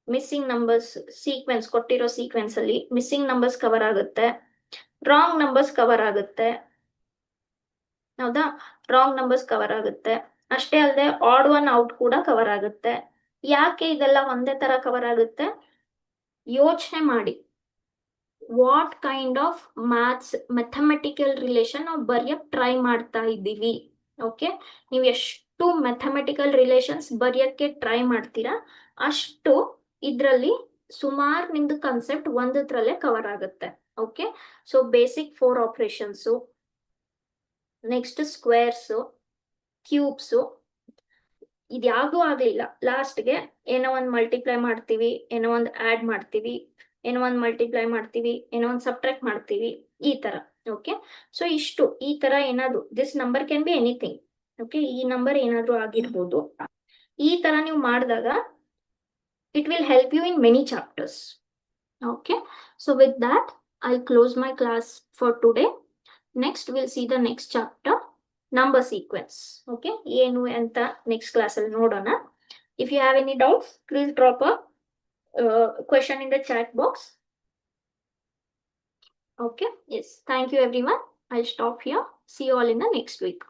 ಮಿಸ್ಸಿಂಗ್ ನಂಬರ್ಸ್ ಸೀಕ್ವೆನ್ಸ್ ಕೊಟ್ಟಿರೋ ಸೀಕ್ವೆನ್ಸ್ ಅಲ್ಲಿ ಮಿಸ್ಸಿಂಗ್ ನಂಬರ್ಸ್ ಕವರ್ ಆಗುತ್ತೆ, ರಾಂಗ್ ನಂಬರ್ಸ್ ಕವರ್ ಆಗುತ್ತೆ. ಹೌದಾ? ರಾಂಗ್ ನಂಬರ್ಸ್ ಕವರ್ ಆಗುತ್ತೆ. ಅಷ್ಟೇ ಅಲ್ಲದೆ ಆಡ್ ಒನ್ ಔಟ್ ಕೂಡ ಕವರ್ ಆಗುತ್ತೆ. ಯಾಕೆ ಇದೆಲ್ಲ ಒಂದೇ ತರ ಕವರ್ ಆಗುತ್ತೆ? ಯೋಚನೆ ಮಾಡಿ, what kind of maths mathematical relation ನಾವು ಬರೆಯಕ್ ಟ್ರೈ ಮಾಡ್ತಾ ಇದ್ದೀವಿ. ಓಕೆ, ನೀವು ಎಷ್ಟು ಮ್ಯಾಥಮೆಟಿಕಲ್ ರಿಲೇಷನ್ಸ್ ಬರೆಯಕ್ಕೆ ಟ್ರೈ ಮಾಡ್ತೀರಾ ಅಷ್ಟು ಇದ್ರಲ್ಲಿ ಸುಮಾರು ನಿಮ್ದು ಕಾನ್ಸೆಪ್ಟ್ ಒಂದತ್ರಲ್ಲೇ ಕವರ್ ಆಗುತ್ತೆ. Okay, so basic 4 operations, next squares, cubes, ಇದ್ಯಾವುದೂ ಆಗ್ಲಿಲ್ಲ. ಲಾಸ್ಟ್ಗೆ ಏನೋ ಒಂದು ಮಲ್ಟಿಪ್ಲೈ ಮಾಡ್ತೀವಿ, ಏನೋ ಒಂದು ಆಡ್ ಮಾಡ್ತೀವಿ, ಏನೋ ಒಂದು ಮಲ್ಟಿಪ್ಲೈ ಮಾಡ್ತೀವಿ, ಏನೋ ಒಂದು ಸಬ್ಟ್ರಾಕ್ಟ್ ಮಾಡ್ತೀವಿ, ಈ ತರ. ಓಕೆ, ಸೊ ಇಷ್ಟು ಈ ತರ ಏನಾದ್ರು this number can be anything. Okay, ಈ ನಂಬರ್ ಏನಾದ್ರೂ ಆಗಿರ್ಬೋದು. ಈ ತರ ನೀವು ಮಾಡಿದಾಗ it will help you in many chapters. Okay, so with that I'll close my class for today. Next we'll see the next chapter, number sequence. Okay, ಏನು ಅಂತ next class ಅಲ್ಲಿ ನೋಡೋಣ. If you have any doubts, please drop a question in the chat box. Okay, yes, thank you everyone. I'll stop here. See you all in the next week.